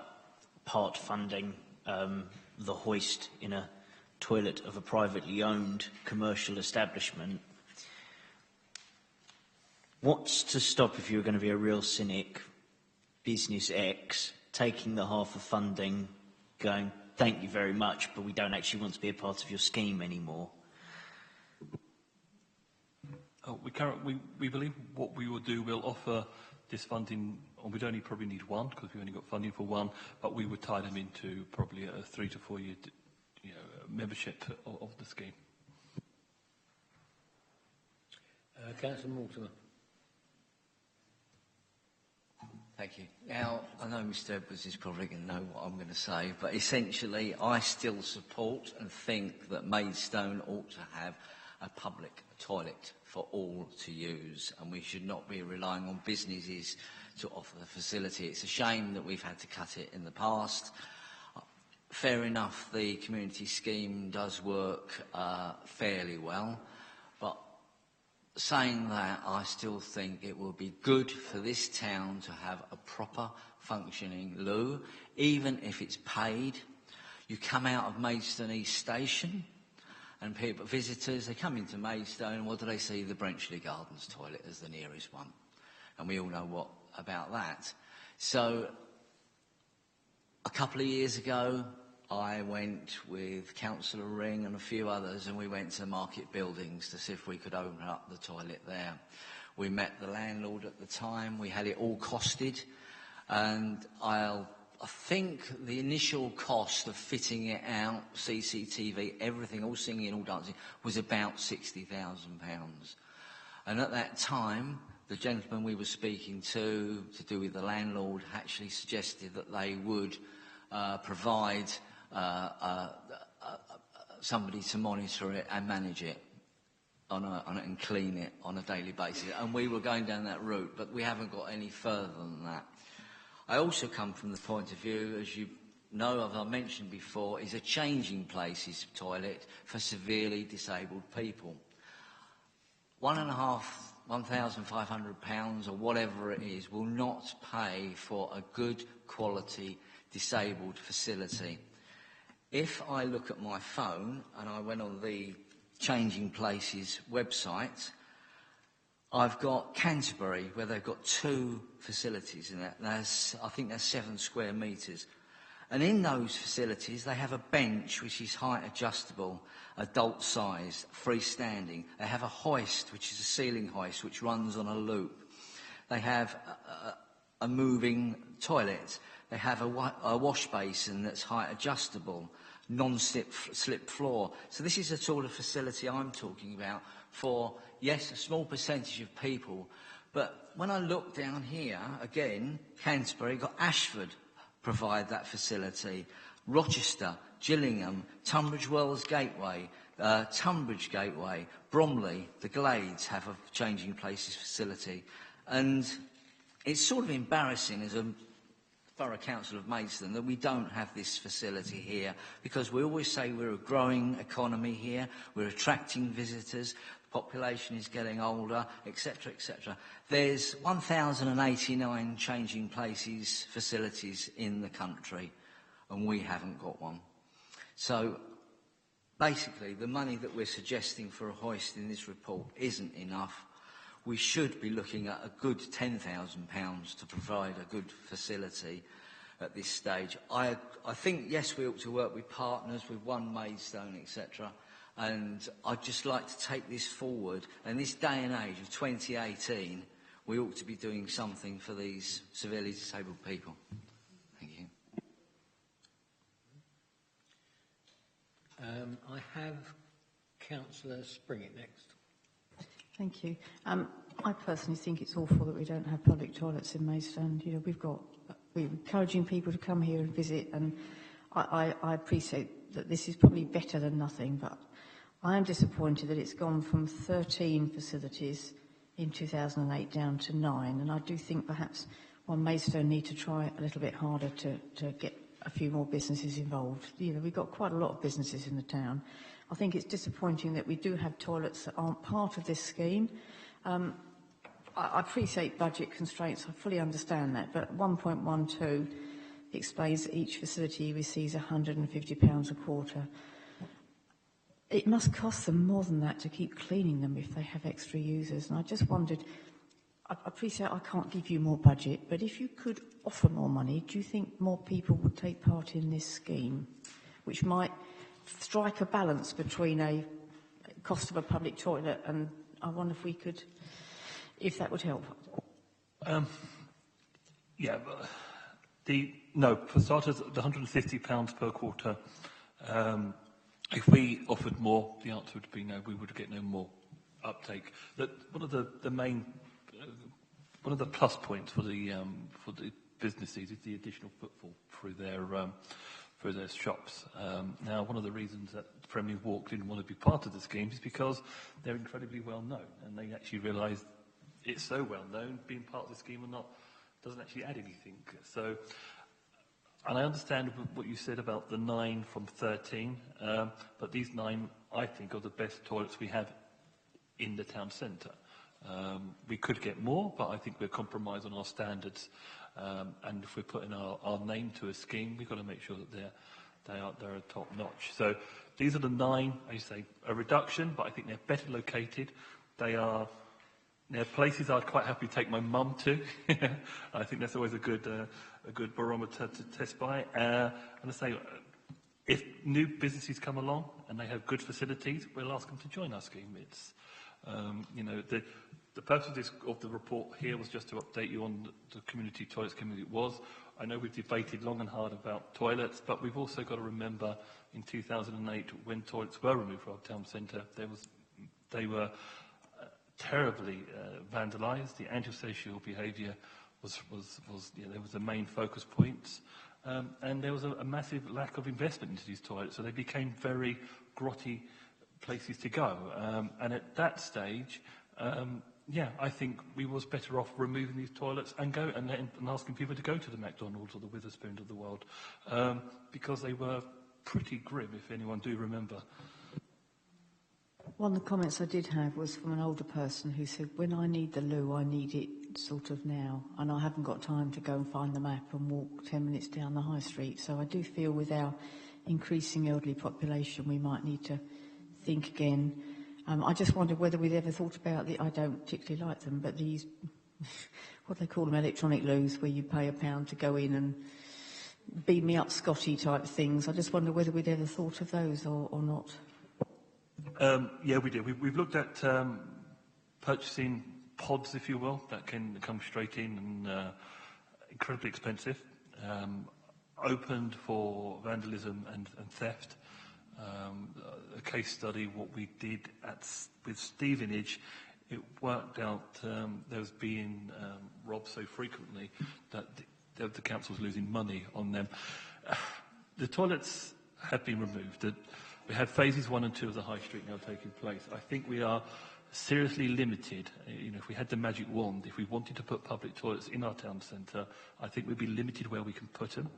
[SPEAKER 12] part funding the hoist in a toilet of a privately owned commercial establishment. What's to stop, if you're going to be a real cynic, business X, taking the half of funding, going, thank you very much, but we don't actually want to be a part of your scheme anymore?
[SPEAKER 6] We believe what we will do, we'll offer this funding, and we'd only probably need one because we only got funding for one, but we would tie them into probably a 3 to 4 year membership of the scheme.
[SPEAKER 1] Councillor Mortimer.
[SPEAKER 8] Thank you. Now, I know Mr Edwards is probably going to know what I'm going to say, but essentially I still support and think that Maidstone ought to have a public toilet for all to use, and we should not be relying on businesses to offer the facility. It's a shame that we've had to cut it in the past. Fair enough, the community scheme does work fairly well, but saying that, I still think it will be good for this town to have a proper functioning loo, even if it's paid. You come out of Maidstone East Station and people, visitors, they come into Maidstone and what do they see? The Brenchley Gardens toilet as the nearest one. And we all know what about that. So a couple of years ago, I went with Councillor Ring and a few others, and we went to Market Buildings to see if we could open up the toilet there. We met the landlord at the time. We had it all costed, and I think the initial cost of fitting it out, CCTV, everything, all singing, all dancing, was about £60,000. And at that time, the gentleman we were speaking to do with the landlord, actually suggested that they would provide somebody to monitor it and manage it and clean it on a daily basis. And we were going down that route, but we haven't got any further than that. I also come from the point of view, as you know, as I mentioned before, is a changing places toilet for severely disabled people. £1,500 or whatever it is will not pay for a good quality disabled facility. If I look at my phone and I went on the Changing Places website, I've got Canterbury, where they've got 2 facilities in it. I think that's 7 square metres. And in those facilities, they have a bench which is height adjustable, adult sized, freestanding. They have a hoist, which is a ceiling hoist, which runs on a loop. They have a moving toilet. They have a wash basin that's height adjustable, non-slip floor. So this is the sort of facility I'm talking about for, yes, a small percentage of people. But when I look down here, again, Canterbury, got Ashford provide that facility, Rochester, Gillingham, Tunbridge Wells Gateway, Tunbridge Gateway, Bromley, the Glades have a Changing Places facility. And it's sort of embarrassing as a Borough Council of Maidstone that we don't have this facility here, because we always say we're a growing economy here, we're attracting visitors, the population is getting older, etc., etc. There's 1,089 Changing Places facilities in the country, and we haven't got one. So basically, the money that we're suggesting for a hoist in this report isn't enough. We should be looking at a good £10,000 to provide a good facility at this stage. I think, yes, we ought to work with partners, with One Maidstone, etc. And I'd just like to take this forward. In this day and age of 2018, we ought to be doing something for these severely disabled people. Thank you.
[SPEAKER 1] I have Councillor Springett next.
[SPEAKER 3] Thank you. I personally think it's awful that we don't have public toilets in Maidstone. You know, we're encouraging people to come here and visit, and I appreciate that this is probably better than nothing, but I am disappointed that it's gone from 13 facilities in 2008 down to 9, and I do think perhaps One Maidstone need to try a little bit harder to get a few more businesses involved. You know, we've got quite a lot of businesses in the town. I think it's disappointing that we do have toilets that aren't part of this scheme. I appreciate budget constraints, I fully understand that, but 1.12 explains that each facility receives £150 a quarter. It must cost them more than that to keep cleaning them if they have extra users. And I just wondered, I appreciate I can't give you more budget, but if you could offer more money, do you think more people would take part in this scheme, which might strike a balance between a cost of a public toilet, and I wonder if we could, if that would help.
[SPEAKER 6] Yeah, but no, for starters, the £150 per quarter, if we offered more, the answer would be no, we would get no more uptake. One of the plus points for the businesses is the additional footfall through their shops. Now, one of the reasons that Premier Walk didn't want to be part of the scheme is because they're incredibly well known, and they actually realise it's so well known, being part of the scheme or not doesn't actually add anything. So, and I understand what you said about the 9 from 13, but these 9, I think, are the best toilets we have in the town centre. We could get more, but I think we're compromised on our standards. And if we're putting our name to a scheme, we've got to make sure that they're top notch. So these are the 9. I say a reduction, but I think they're better located. They're places I'd quite happily take my mum to. I think that's always a good barometer to test by. And I say, if new businesses come along and they have good facilities, we'll ask them to join our scheme. It's the purpose of the report here was just to update you on the community toilets committee it was. I know we've debated long and hard about toilets, but we've also got to remember in 2008 when toilets were removed from our town centre, they were terribly vandalised. The antisocial behaviour was there was the main focus points, and there was a massive lack of investment into these toilets, so they became very grotty places to go. And at that stage, I think we was better off removing these toilets and asking people to go to the McDonald's or the Witherspoons of the world, because they were pretty grim, if anyone do remember.
[SPEAKER 3] One of the comments I did have was from an older person who said, when I need the loo, I need it sort of now, and I haven't got time to go and find the map and walk 10 minutes down the high street. So I do feel with our increasing elderly population, we might need to think again. I just wondered whether we'd ever thought about I don't particularly like them, but these, what do they call them, electronic loos, where you pay £1 to go in and beam me up Scotty type things. I just wonder whether we'd ever thought of those or not.
[SPEAKER 6] Yeah, we did. We've looked at purchasing pods, if you will, that can come straight in and incredibly expensive, opened for vandalism and theft. A case study, what we did with Stevenage, it worked out there was being robbed so frequently that the council was losing money on them. The toilets have been removed. We have phases 1 and 2 of the High Street now taking place. I think we are seriously limited. If we had the magic wand, if we wanted to put public toilets in our town centre, I think we'd be limited where we can put them.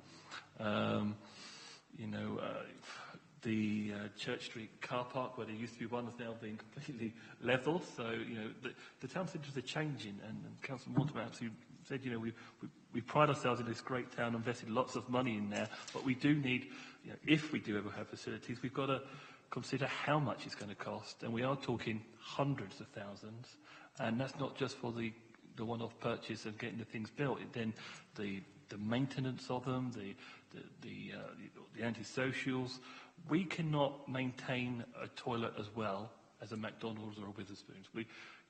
[SPEAKER 6] The Church Street car park, where there used to be one, is now being completely levelled. So, the town centres are changing, and Councillor Mortimer absolutely said, we pride ourselves in this great town, invested lots of money in there, but we do need, if we do ever have facilities, we've got to consider how much it's going to cost, and we are talking hundreds of thousands, and that's not just for the one-off purchase of getting the things built. Then the maintenance of them, the antisocials. We cannot maintain a toilet as well as a McDonald's or a Witherspoons,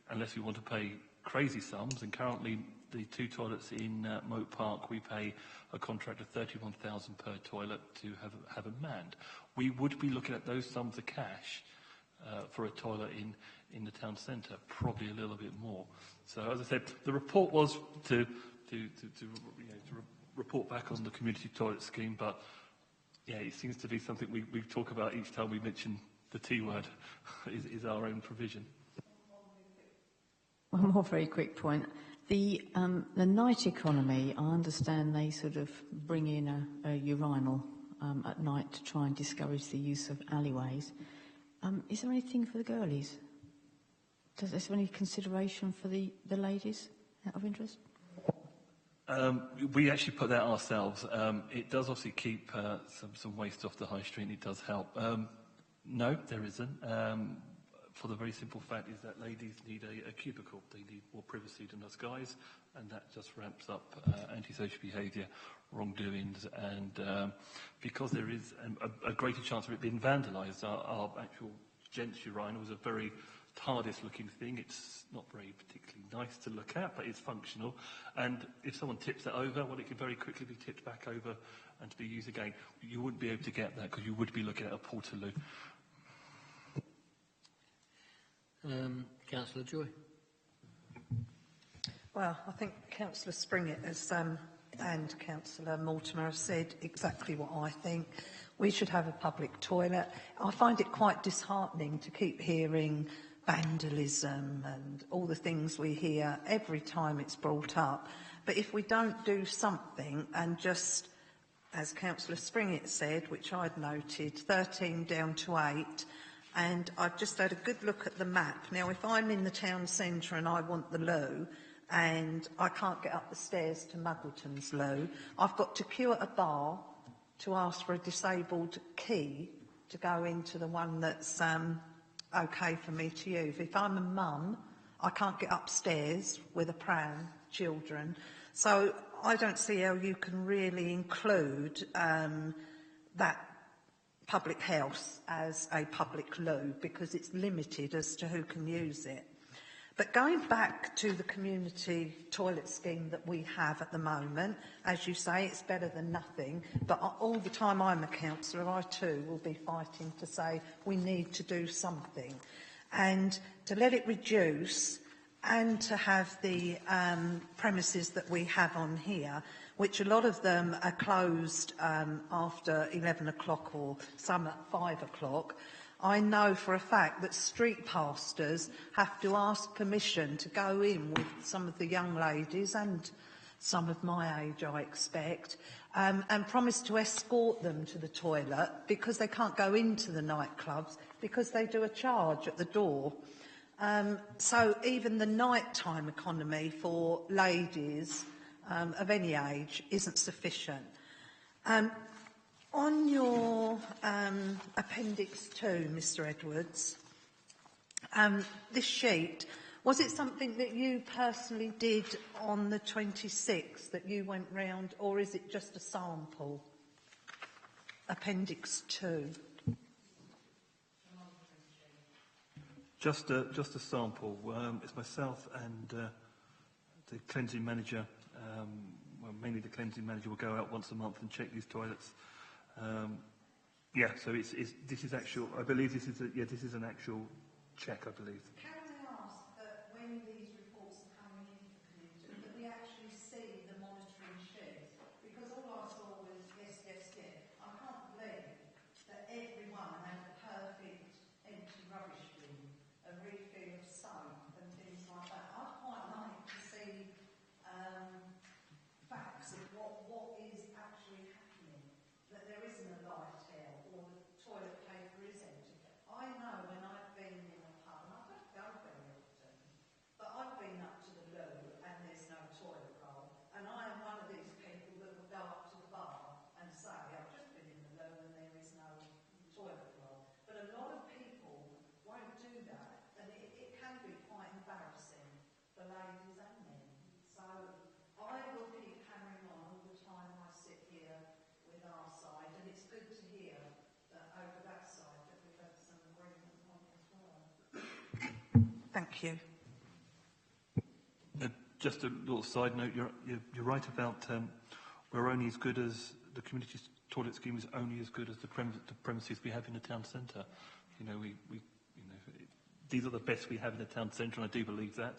[SPEAKER 6] unless we want to pay crazy sums. And currently, the 2 toilets in Moat Park, we pay a contract of £31,000 per toilet to have them manned. We would be looking at those sums of cash for a toilet in the town centre, probably a little bit more. So, as I said, the report was to report back on the community toilet scheme, but yeah, it seems to be something we talk about each time we mention the T word, is our own provision.
[SPEAKER 3] One more very quick point. The night economy, I understand they sort of bring in a urinal at night to try and discourage the use of alleyways. Is there anything for the girlies? Is there any consideration for the ladies out of interest?
[SPEAKER 6] We actually put that ourselves. It does obviously keep some waste off the high street, and it does help. No, there isn't. For the very simple fact is that ladies need a cubicle. They need more privacy than us guys, and that just ramps up antisocial behaviour, wrongdoings, and because there is a greater chance of it being vandalised. Our actual gents urinal was a very TARDIS-looking thing. It's not very particularly nice to look at, but it's functional. And if someone tips it over, well, it can very quickly be tipped back over and to be used again. You wouldn't be able to get that because you would be looking at a Portaloo.
[SPEAKER 1] Councillor Joy.
[SPEAKER 5] Well, I think Councillor Springett has, and Councillor Mortimer have said exactly what I think. We should have a public toilet. I find it quite disheartening to keep hearing vandalism and all the things we hear every time it's brought up. But if we don't do something and just, as Councillor Springett said, which I'd noted, 13 down to 8, and I've just had a good look at the map. Now, if I'm in the town centre and I want the loo, and I can't get up the stairs to Muggleton's loo, I've got to queue at a bar to ask for a disabled key to go into the one that's okay for me to use. If I'm a mum, I can't get upstairs with a pram, children. So I don't see how you can really include that public house as a public loo, because it's limited as to who can use it. But going back to the community toilet scheme that we have at the moment, as you say, it's better than nothing. But all the time I'm a councillor, I too will be fighting to say we need to do something. And to let it reduce and to have the premises that we have on here, which a lot of them are closed after 11 o'clock or some at 5 o'clock, I know for a fact that street pastors have to ask permission to go in with some of the young ladies and some of my age, I expect, and promise to escort them to the toilet because they can't go into the nightclubs because they do a charge at the door. So even the nighttime economy for ladies of any age isn't sufficient. On your Appendix 2, Mr Edwards, this sheet, was it something that you personally did on the 26th that you went round, or is it just a sample? Appendix 2.
[SPEAKER 6] Just a sample. It's myself and the cleansing manager. Well, mainly the cleansing manager will go out once a month and check these toilets. Yeah, so this is actual. I believe this is an actual check. I believe.
[SPEAKER 5] Can I ask that when these reports are coming into the community, that we actually see the monitoring sheet? Because all I saw was yes. I can't believe that everyone had a perfect empty rubbish bin, a refill of soap and things like that. I'd quite like to see facts of what is actually happening, that there isn't a light here or the toilet paper is empty. I know when I've been in a pub, and I don't go very often, but I've been up to the loo and there's no toilet roll, and I am one of these people that will go up to the bar and say, I've just been in the loo and there is no toilet roll. But a lot of people won't do that, and it can be quite embarrassing for ladies and men. So I will keep hammering on all the time I sit here with our side, and it's good to hear that over that side that we've had some agreement on as well. Thank you.
[SPEAKER 6] Just a little side note. You're right about we're only as good as the community toilet scheme is only as good as the premises we have in the town centre. You know, these are the best we have in the town centre, and I do believe that.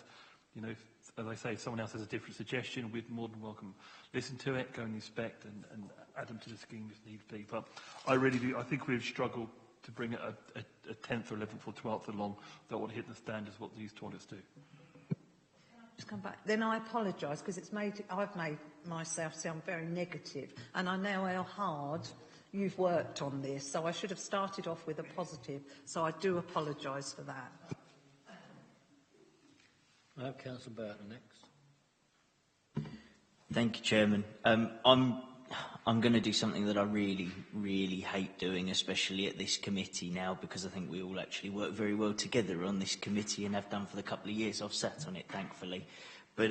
[SPEAKER 6] You know, as I say, if someone else has a different suggestion, we'd more than welcome listen to it, go and inspect, and add them to the scheme if need be. But I really do. I think we've struggled to bring it a 10th or 11th or 12th along that would hit the standards what these toilets do.
[SPEAKER 5] Just come back. Then I apologise because I've made myself sound very negative, and I know how hard you've worked on this. So I should have started off with a positive. So I do apologise for that.
[SPEAKER 1] I have Councillor Burton next.
[SPEAKER 12] Thank you, Chairman. I'm going to do something that I really, really hate doing, especially at this committee now, because I think we all actually work very well together on this committee and have done for the couple of years I've sat on it, thankfully. But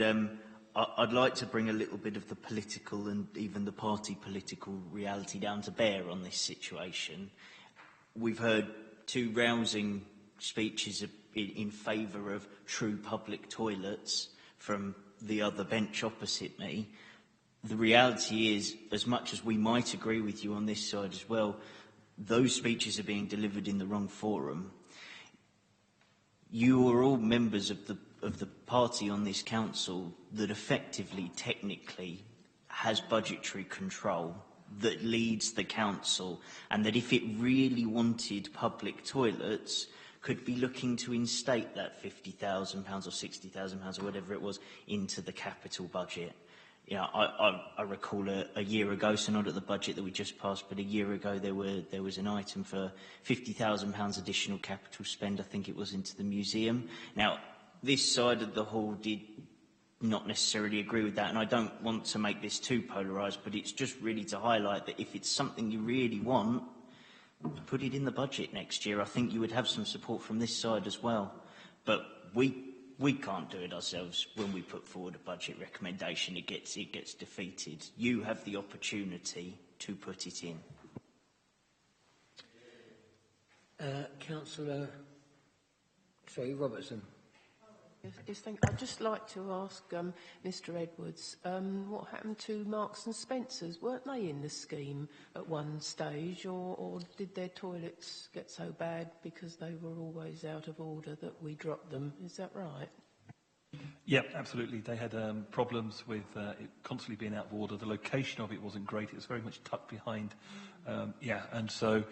[SPEAKER 12] I'd like to bring a little bit of the political and even the party political reality down to bear on this situation. We've heard two rousing speeches in favour of true public toilets from the other bench opposite me. The reality is, as much as we might agree with you on this side as well, those speeches are being delivered in the wrong forum. You are all members of the party on this council that effectively, technically, has budgetary control, that leads the council, and that if it really wanted public toilets, could be looking to instate that £50,000 or £60,000 or whatever it was into the capital budget. You know, I recall a year ago, so not at the budget that we just passed, but a year ago there was an item for £50,000 additional capital spend, I think it was, into the museum. Now, this side of the hall did not necessarily agree with that, and I don't want to make this too polarised, but it's just really to highlight that if it's something you really want, put it in the budget next year. I think you would have some support from this side as well. But we can't do it ourselves. When we put forward a budget recommendation, it gets defeated. You have the opportunity to put it in.
[SPEAKER 1] Councillor Robertson.
[SPEAKER 9] Yes, thank you. I'd just like to ask Mr Edwards, what happened to Marks and Spencers? Weren't they in the scheme at one stage, or did their toilets get so bad because they were always out of order that we dropped them? Is that right?
[SPEAKER 6] Yeah, absolutely. They had problems with it constantly being out of order. The location of it wasn't great. It was very much tucked behind. And so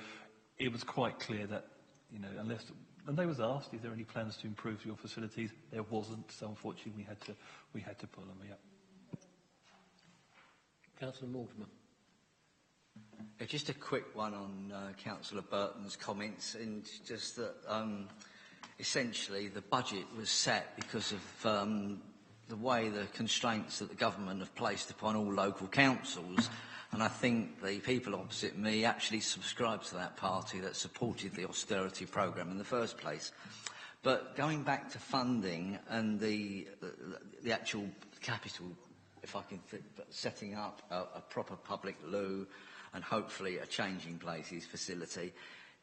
[SPEAKER 6] it was quite clear that, you know, unless... And they was asked, is there any plans to improve your facilities? There wasn't, so unfortunately we had to pull them. Yeah.
[SPEAKER 1] Councillor Mortimer.
[SPEAKER 8] Just a quick one on Councillor Burton's comments, and just that essentially the budget was set because of the way the constraints that the government have placed upon all local councils. And I think the people opposite me actually subscribed to that party that supported the austerity programme in the first place. But going back to funding and the actual capital, if I can setting up a proper public loo and hopefully a changing places facility,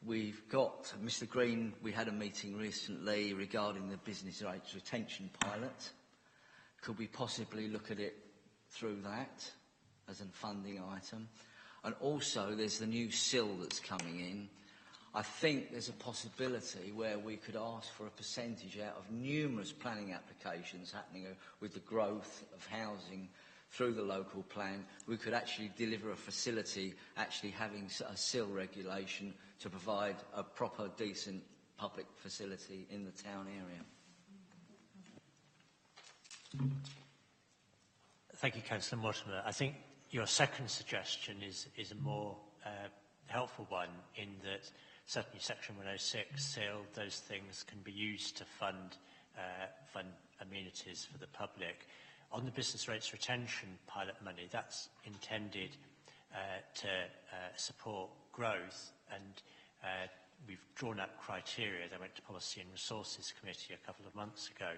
[SPEAKER 8] we've got, Mr Green, we had a meeting recently regarding the business rates retention pilot. Could we possibly look at it through that as a funding item? And also there's the new SIL that's coming in. I think there's a possibility where we could ask for a percentage out of numerous planning applications happening with the growth of housing through the local plan. We could actually deliver a facility actually having a SIL regulation to provide a proper, decent public facility in the town area.
[SPEAKER 11] Thank you, Councillor Mortimer. I think your second suggestion is a more helpful one, in that certainly Section 106, SIL, those things can be used to fund amenities for the public. On the business rates retention pilot money, that's intended to support growth, and we've drawn up criteria that went to Policy and Resources Committee a couple of months ago,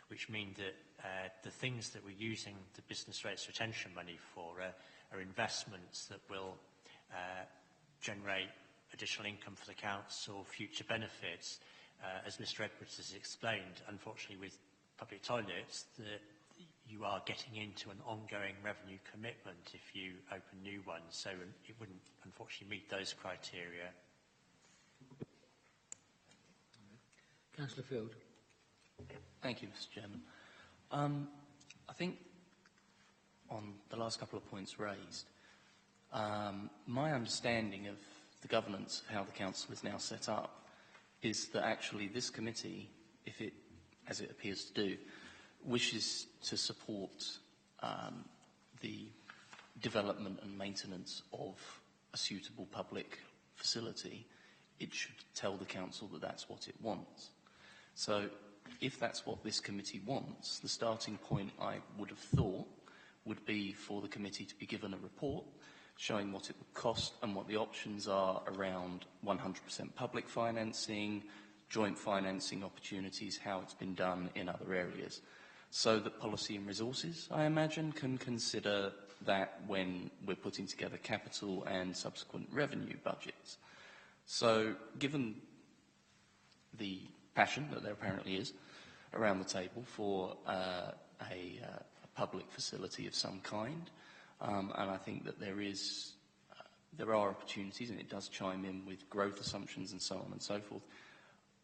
[SPEAKER 11] which mean that the things that we're using the business rates retention money for are investments that will generate additional income for the council, future benefits. As Mr Edwards has explained, unfortunately with public toilets, you are getting into an ongoing revenue commitment if you open new ones, so it wouldn't unfortunately meet those criteria.
[SPEAKER 1] Councillor Field.
[SPEAKER 10] Thank you, Mr Chairman. I think on the last couple of points raised, my understanding of the governance of how the council is now set up is that actually this committee, if it, as it appears to do, wishes to support the development and maintenance of a suitable public facility, it should tell the council that that's what it wants. So if that's what this committee wants, the starting point, I would have thought, would be for the committee to be given a report showing what it would cost and what the options are around 100% public financing, joint financing opportunities, how it's been done in other areas. So that Policy and Resources, I imagine, can consider that when we're putting together capital and subsequent revenue budgets. So given the passion that there apparently is around the table for a public facility of some kind. And I think that there are opportunities, and it does chime in with growth assumptions and so on and so forth.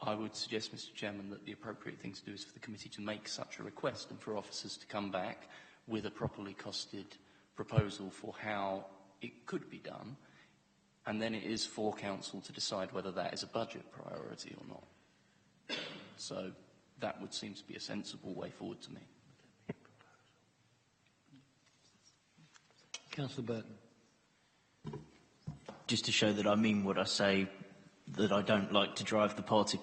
[SPEAKER 10] I would suggest, Mr. Chairman, that the appropriate thing to do is for the committee to make such a request and for officers to come back with a properly costed proposal for how it could be done, and then it is for council to decide whether that is a budget priority or not. So that would seem to be a sensible way forward to me.
[SPEAKER 1] Councillor Burton.
[SPEAKER 12] Just to show that I mean what I say, that I don't like to drive the party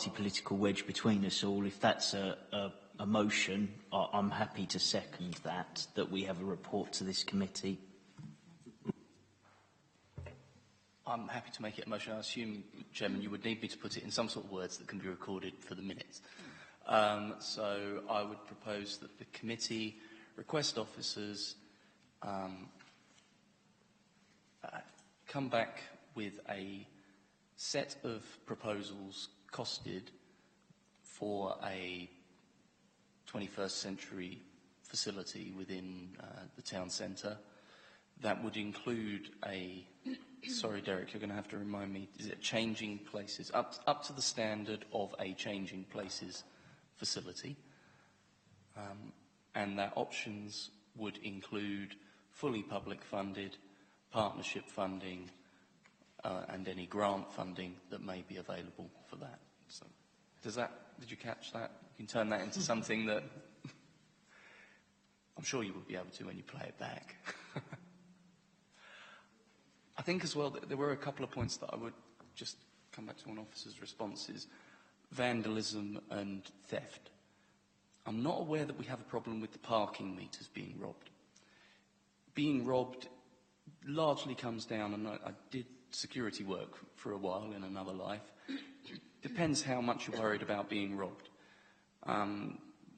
[SPEAKER 12] political wedge between us all. If that's a motion, I'm happy to second that we have a report to this committee.
[SPEAKER 10] I'm happy to make it a motion. I assume, Chairman, you would need me to put it in some sort of words that can be recorded for the minutes. So I would propose that the committee request officers come back with a set of proposals costed for a 21st century facility within the town centre. That would include a, sorry Derek, you're going to have to remind me, is it changing places, up to the standard of a changing places facility, and that options would include fully public funded, partnership funding, and any grant funding that may be available for that. So, did you catch that? You can turn that into something that I'm sure you will be able to when you play it back. I think as well that there were a couple of points that I would just come back to on officers' responses. Vandalism and theft. I'm not aware that we have a problem with the parking meters being robbed. Being robbed largely comes down, and I did security work for a while in another life. Depends how much you're worried about being robbed.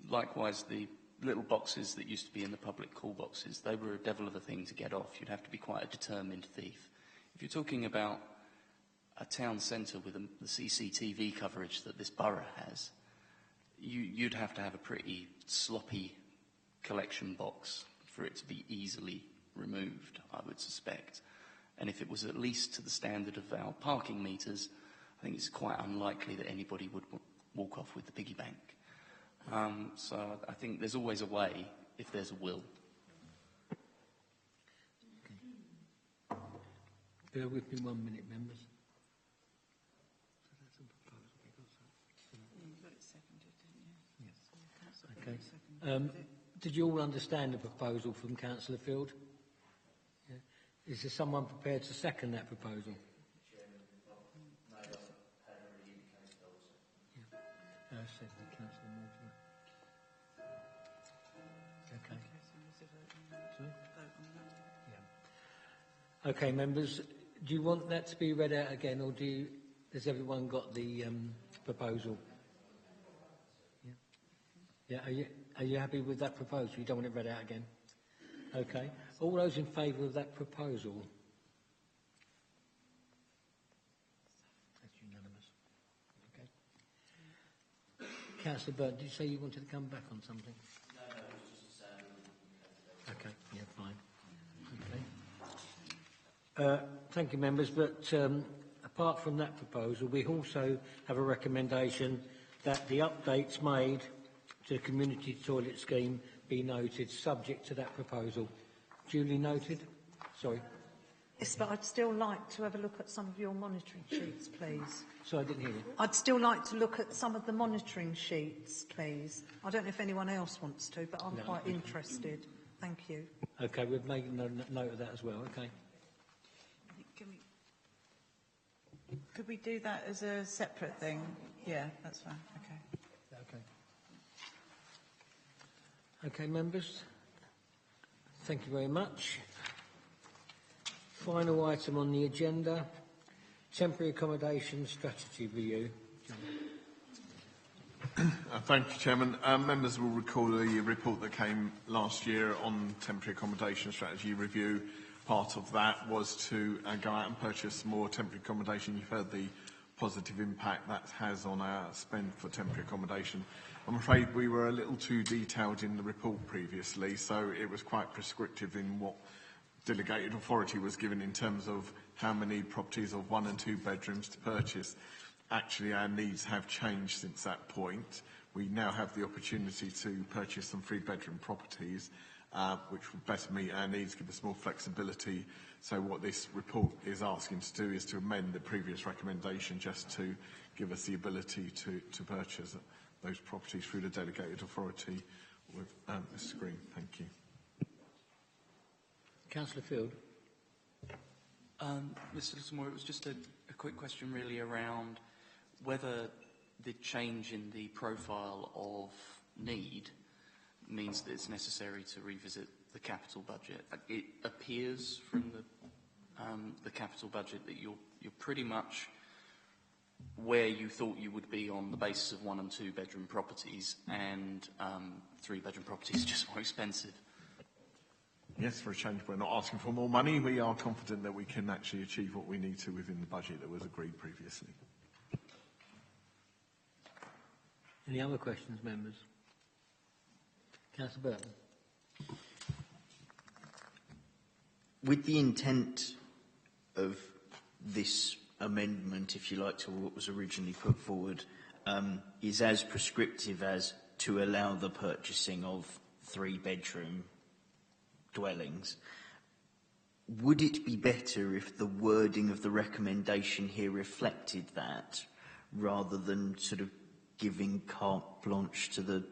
[SPEAKER 10] Likewise, the little boxes that used to be in the public call boxes, they were a devil of a thing to get off. You'd have to be quite a determined thief. If you're talking about a town centre with the CCTV coverage that this borough has, you'd have to have a pretty sloppy collection box for it to be easily removed, I would suspect. And if it was at least to the standard of our parking meters, I think it's quite unlikely that anybody would walk off with the piggy bank. So I think there's always a way if there's a will.
[SPEAKER 1] Bear with me 1 minute, members. Okay. Did you all understand the proposal from Councillor Field? Yeah. Is there someone prepared to second that proposal? Second, Councillor Mortimer. Okay. Yeah. Okay, members, do you want that to be read out again, or has everyone got the proposal? Yeah. Yeah. Are you happy with that proposal? You don't want it read out again? Okay. All those in favour of that proposal? That's unanimous. Okay. Councillor Burton, did you say you wanted to come back on something? No, it was just a okay, yeah, fine. Okay. Thank you, members. But apart from that proposal, we also have a recommendation that the updates made to the community toilet scheme be noted, subject to that proposal. Duly noted? Sorry.
[SPEAKER 5] Yes, but I'd still like to have a look at some of your monitoring sheets, please.
[SPEAKER 1] Sorry, I didn't hear you.
[SPEAKER 5] I'd still like to look at some of the monitoring sheets, please. I don't know if anyone else wants to, but I'm quite interested. Thank you.
[SPEAKER 1] Okay, we've made a note of that as well. Okay.
[SPEAKER 2] Could we do that as a separate thing? Yeah, that's fine. Okay.
[SPEAKER 1] Okay. Okay, members. Thank you very much. Final item on the agenda, temporary accommodation strategy review.
[SPEAKER 13] Thank you, Chairman. Members will recall the report that came last year on temporary accommodation strategy review. Part of that was to go out and purchase more temporary accommodation. You've heard the positive impact that has on our spend for temporary accommodation. I'm afraid we were a little too detailed in the report previously, so it was quite prescriptive in what delegated authority was given in terms of how many properties of 1 and 2 bedrooms to purchase. Actually, our needs have changed since that point. We now have the opportunity to purchase some 3-bedroom properties, which will better meet our needs, give us more flexibility. So what this report is asking to do is to amend the previous recommendation just to give us the ability to purchase those properties through the delegated authority with Mr. Green. Thank you.
[SPEAKER 1] Councillor Field.
[SPEAKER 10] Mr. Littlemore, it was just a quick question really around whether the change in the profile of need means that it's necessary to revisit the capital budget. It appears from the capital budget that you're pretty much where you thought you would be on the basis of 1 and 2 bedroom properties, and 3-bedroom properties are just more expensive.
[SPEAKER 13] Yes, for a change, we're not asking for more money. We are confident that we can actually achieve what we need to within the budget that was agreed previously.
[SPEAKER 1] Any other questions, members? Councillor Burton.
[SPEAKER 12] With the intent of this amendment, if you like, to what was originally put forward, is as prescriptive as to allow the purchasing of 3-bedroom dwellings. Would it be better if the wording of the recommendation here reflected that, rather than sort of giving carte blanche to the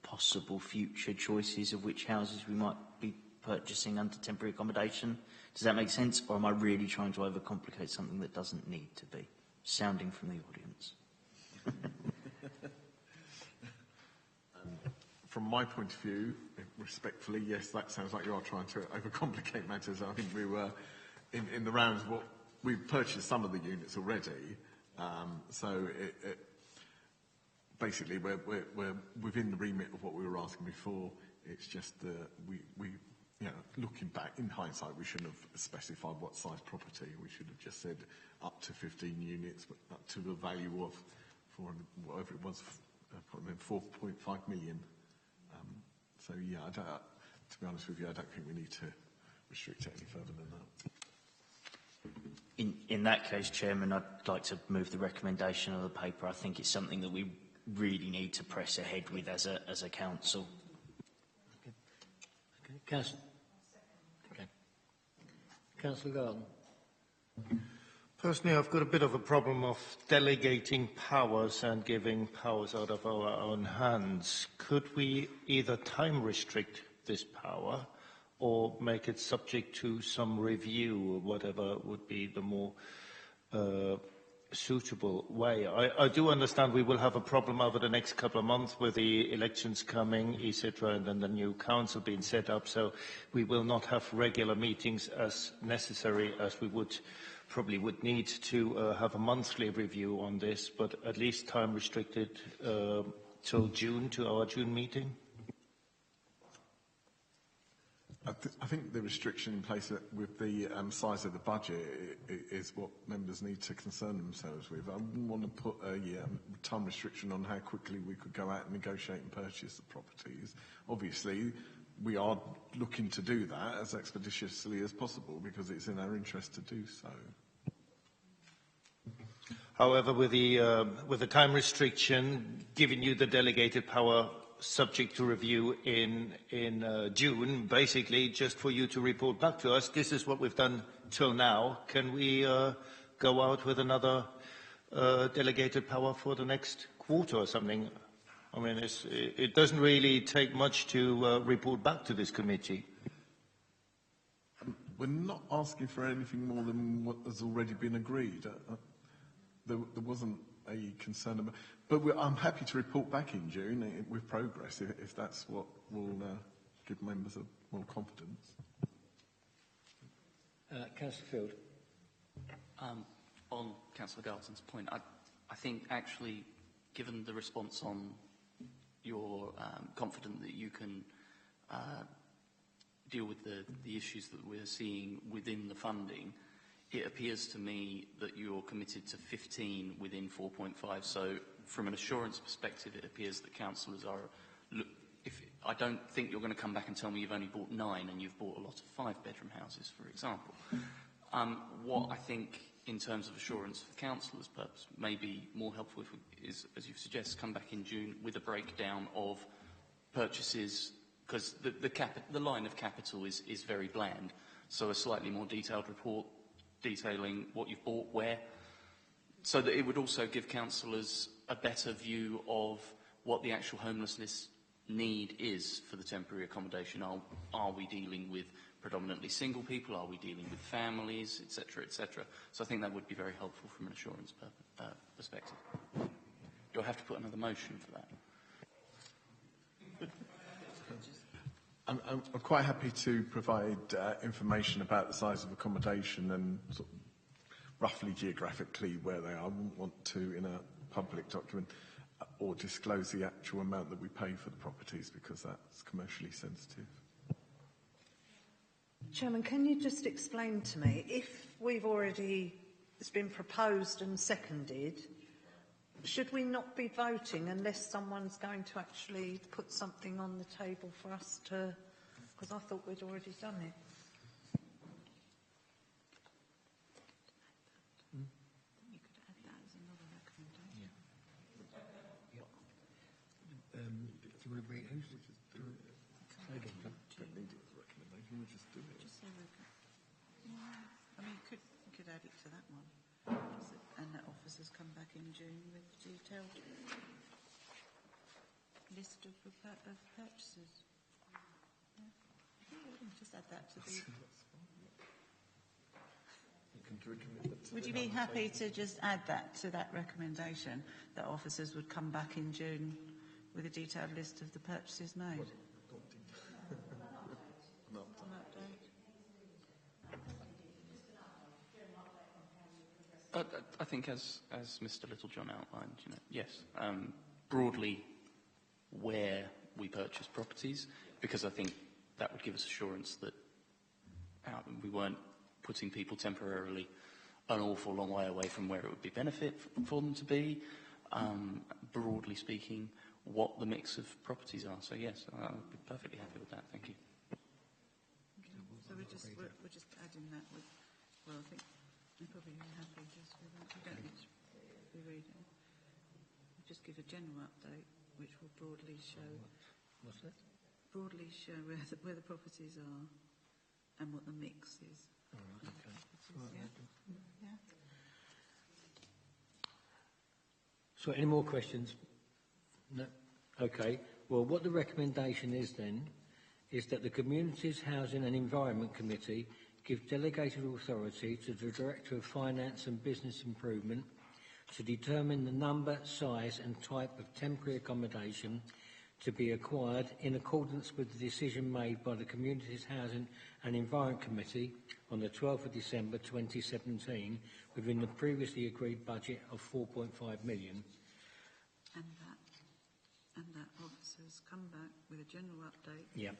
[SPEAKER 12] possible future choices of which houses we might be purchasing under temporary accommodation? Does that make sense, or am I really trying to overcomplicate something that doesn't need to be? Sounding from the audience.
[SPEAKER 13] From my point of view, respectfully, yes, that sounds like you are trying to overcomplicate matters. I think we were in the rounds. We've purchased some of the units already, so basically we're within the remit of what we were asking before. It's just we looking back in hindsight, we shouldn't have specified what size property. We should have just said up to 15 units, but up to the value of whatever it was, 4.5 million. So yeah, to be honest with you, I don't think we need to restrict it any further than that.
[SPEAKER 12] In that case, Chairman, I'd like to move the recommendation of the paper. I think it's something that we really need to press ahead with as a council.
[SPEAKER 1] Okay. Councillor Garden.
[SPEAKER 7] Personally, I've got a bit of a problem of delegating powers and giving powers out of our own hands. Could we either time restrict this power or make it subject to some review, or whatever would be the more suitable way? I do understand we will have a problem over the next couple of months with the elections coming, etc., and then the new council being set up, so we will not have regular meetings as necessary as we probably would need to have a monthly review on this, but at least time restricted till June, to our June meeting.
[SPEAKER 13] I think the restriction in place with the size of the budget is what members need to concern themselves with. I wouldn't want to put a time restriction on how quickly we could go out and negotiate and purchase the properties. Obviously, we are looking to do that as expeditiously as possible because it's in our interest to do so.
[SPEAKER 7] However, with the time restriction, giving you the delegated power subject to review in June, basically just for you to report back to us, this is what we've done till now. Can we go out with another delegated power for the next quarter or something? I mean, it doesn't really take much to report back to this committee.
[SPEAKER 13] We're not asking for anything more than what has already been agreed. There wasn't a concern about, but I'm happy to report back in June with progress if that's what will give members more confidence.
[SPEAKER 1] Councillor Field.
[SPEAKER 10] On Councillor Garton's point, I think actually, given the response on you're confident that you can deal with the issues that we're seeing within the funding, it appears to me that you're committed to 15 within 4.5. So from an assurance perspective, it appears that councillors are... I don't think you're going to come back and tell me you've only bought 9 and you've bought a lot of 5-bedroom houses, for example. What I think, in terms of assurance for councillors' purpose, may be more helpful is, as you suggest, come back in June with a breakdown of purchases, because the line of capital is very bland. So a slightly more detailed report detailing what you've bought, where, so that it would also give councillors a better view of what the actual homelessness need is for the temporary accommodation. Are we dealing with predominantly single people? Are we dealing with families, etc., etc.? So I think that would be very helpful from an assurance perspective. Do I have to put another motion for that?
[SPEAKER 13] I'm quite happy to provide information about the size of accommodation and sort of roughly geographically where they are. I wouldn't want to, in a public document, or disclose the actual amount that we pay for the properties, because that's commercially sensitive.
[SPEAKER 5] Chairman, can you just explain to me, if it's been proposed and seconded, should we not be voting unless someone's going to actually put something on the table for us to... Because I thought we'd already done it.
[SPEAKER 1] Do you want to bring who's
[SPEAKER 13] Don't need it as a recommendation, we'll just do it.
[SPEAKER 2] I mean, you could add it to that one. And that officers come back in June with detailed list of purchases. Yeah. Just add that to the... Would you be happy to just add that to that recommendation, that officers would come back in June with a detailed list of the purchases made?
[SPEAKER 10] I think, as Mr. Littlejohn outlined, yes, broadly where we purchase properties, because I think that would give us assurance that we weren't putting people temporarily an awful long way away from where it would be benefit for them to be. Broadly speaking, what the mix of properties are. So yes, I would be perfectly happy with that. Thank you.
[SPEAKER 2] So we're just adding that with... Well, I think you're probably happy just with that. You don't need to be reading. We'll just give a general update, which will broadly show...
[SPEAKER 1] What's that?
[SPEAKER 2] Broadly show where the properties are and what the mix is.
[SPEAKER 1] All right, okay.
[SPEAKER 2] Yeah.
[SPEAKER 1] So any more questions? No? Okay. Well, what the recommendation is then is that the Communities, Housing and Environment Committee give delegated authority to the Director of Finance and Business Improvement to determine the number, size and type of temporary accommodation to be acquired in accordance with the decision made by the Communities, Housing and Environment Committee on the 12th of December 2017 within the previously agreed budget of 4.5 million.
[SPEAKER 2] And that officers come back with a general update.
[SPEAKER 1] Yeah.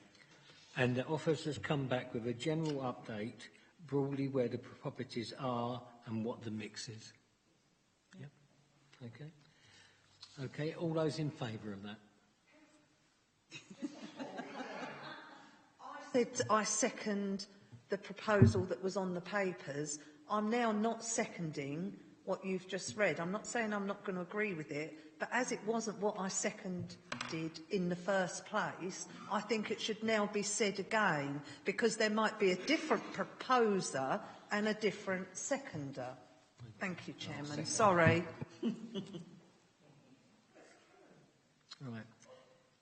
[SPEAKER 1] And the officers come back with a general update broadly where the properties are and what the mix is. Yep. Okay. Okay, all those in favour of that?
[SPEAKER 5] I second the proposal that was on the papers. I'm now not seconding what you've just read. I'm not saying I'm not going to agree with it, but as it wasn't what I seconded in the first place, I think it should now be said again, because there might be a different proposer and a different seconder. Thank you, Chairman. Sorry.
[SPEAKER 1] Right.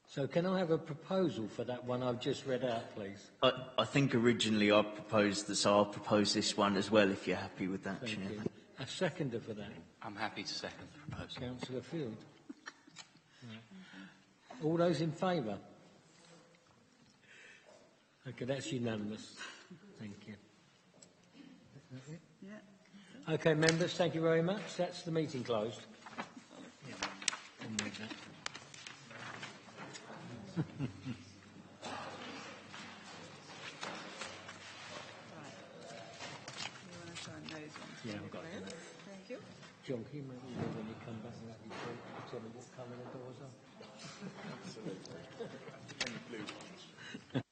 [SPEAKER 1] So can I have a proposal for that one I've just read out, please?
[SPEAKER 12] I think originally I proposed this, so I'll propose this one as well, if you're happy with that,
[SPEAKER 1] Thank
[SPEAKER 12] Chairman.
[SPEAKER 1] you. A seconder for that?
[SPEAKER 10] I'm happy to second the proposal.
[SPEAKER 1] Councillor Field. Right. All those in favour? Okay, that's unanimous. Thank you.
[SPEAKER 2] Yeah.
[SPEAKER 1] Okay, members, thank you very much. That's the meeting closed.
[SPEAKER 2] Right. You want to try and move Thank you.
[SPEAKER 1] John, can you make me know when you come back and that report? Tell me what colour the doors are.
[SPEAKER 13] Absolutely. And blue ones.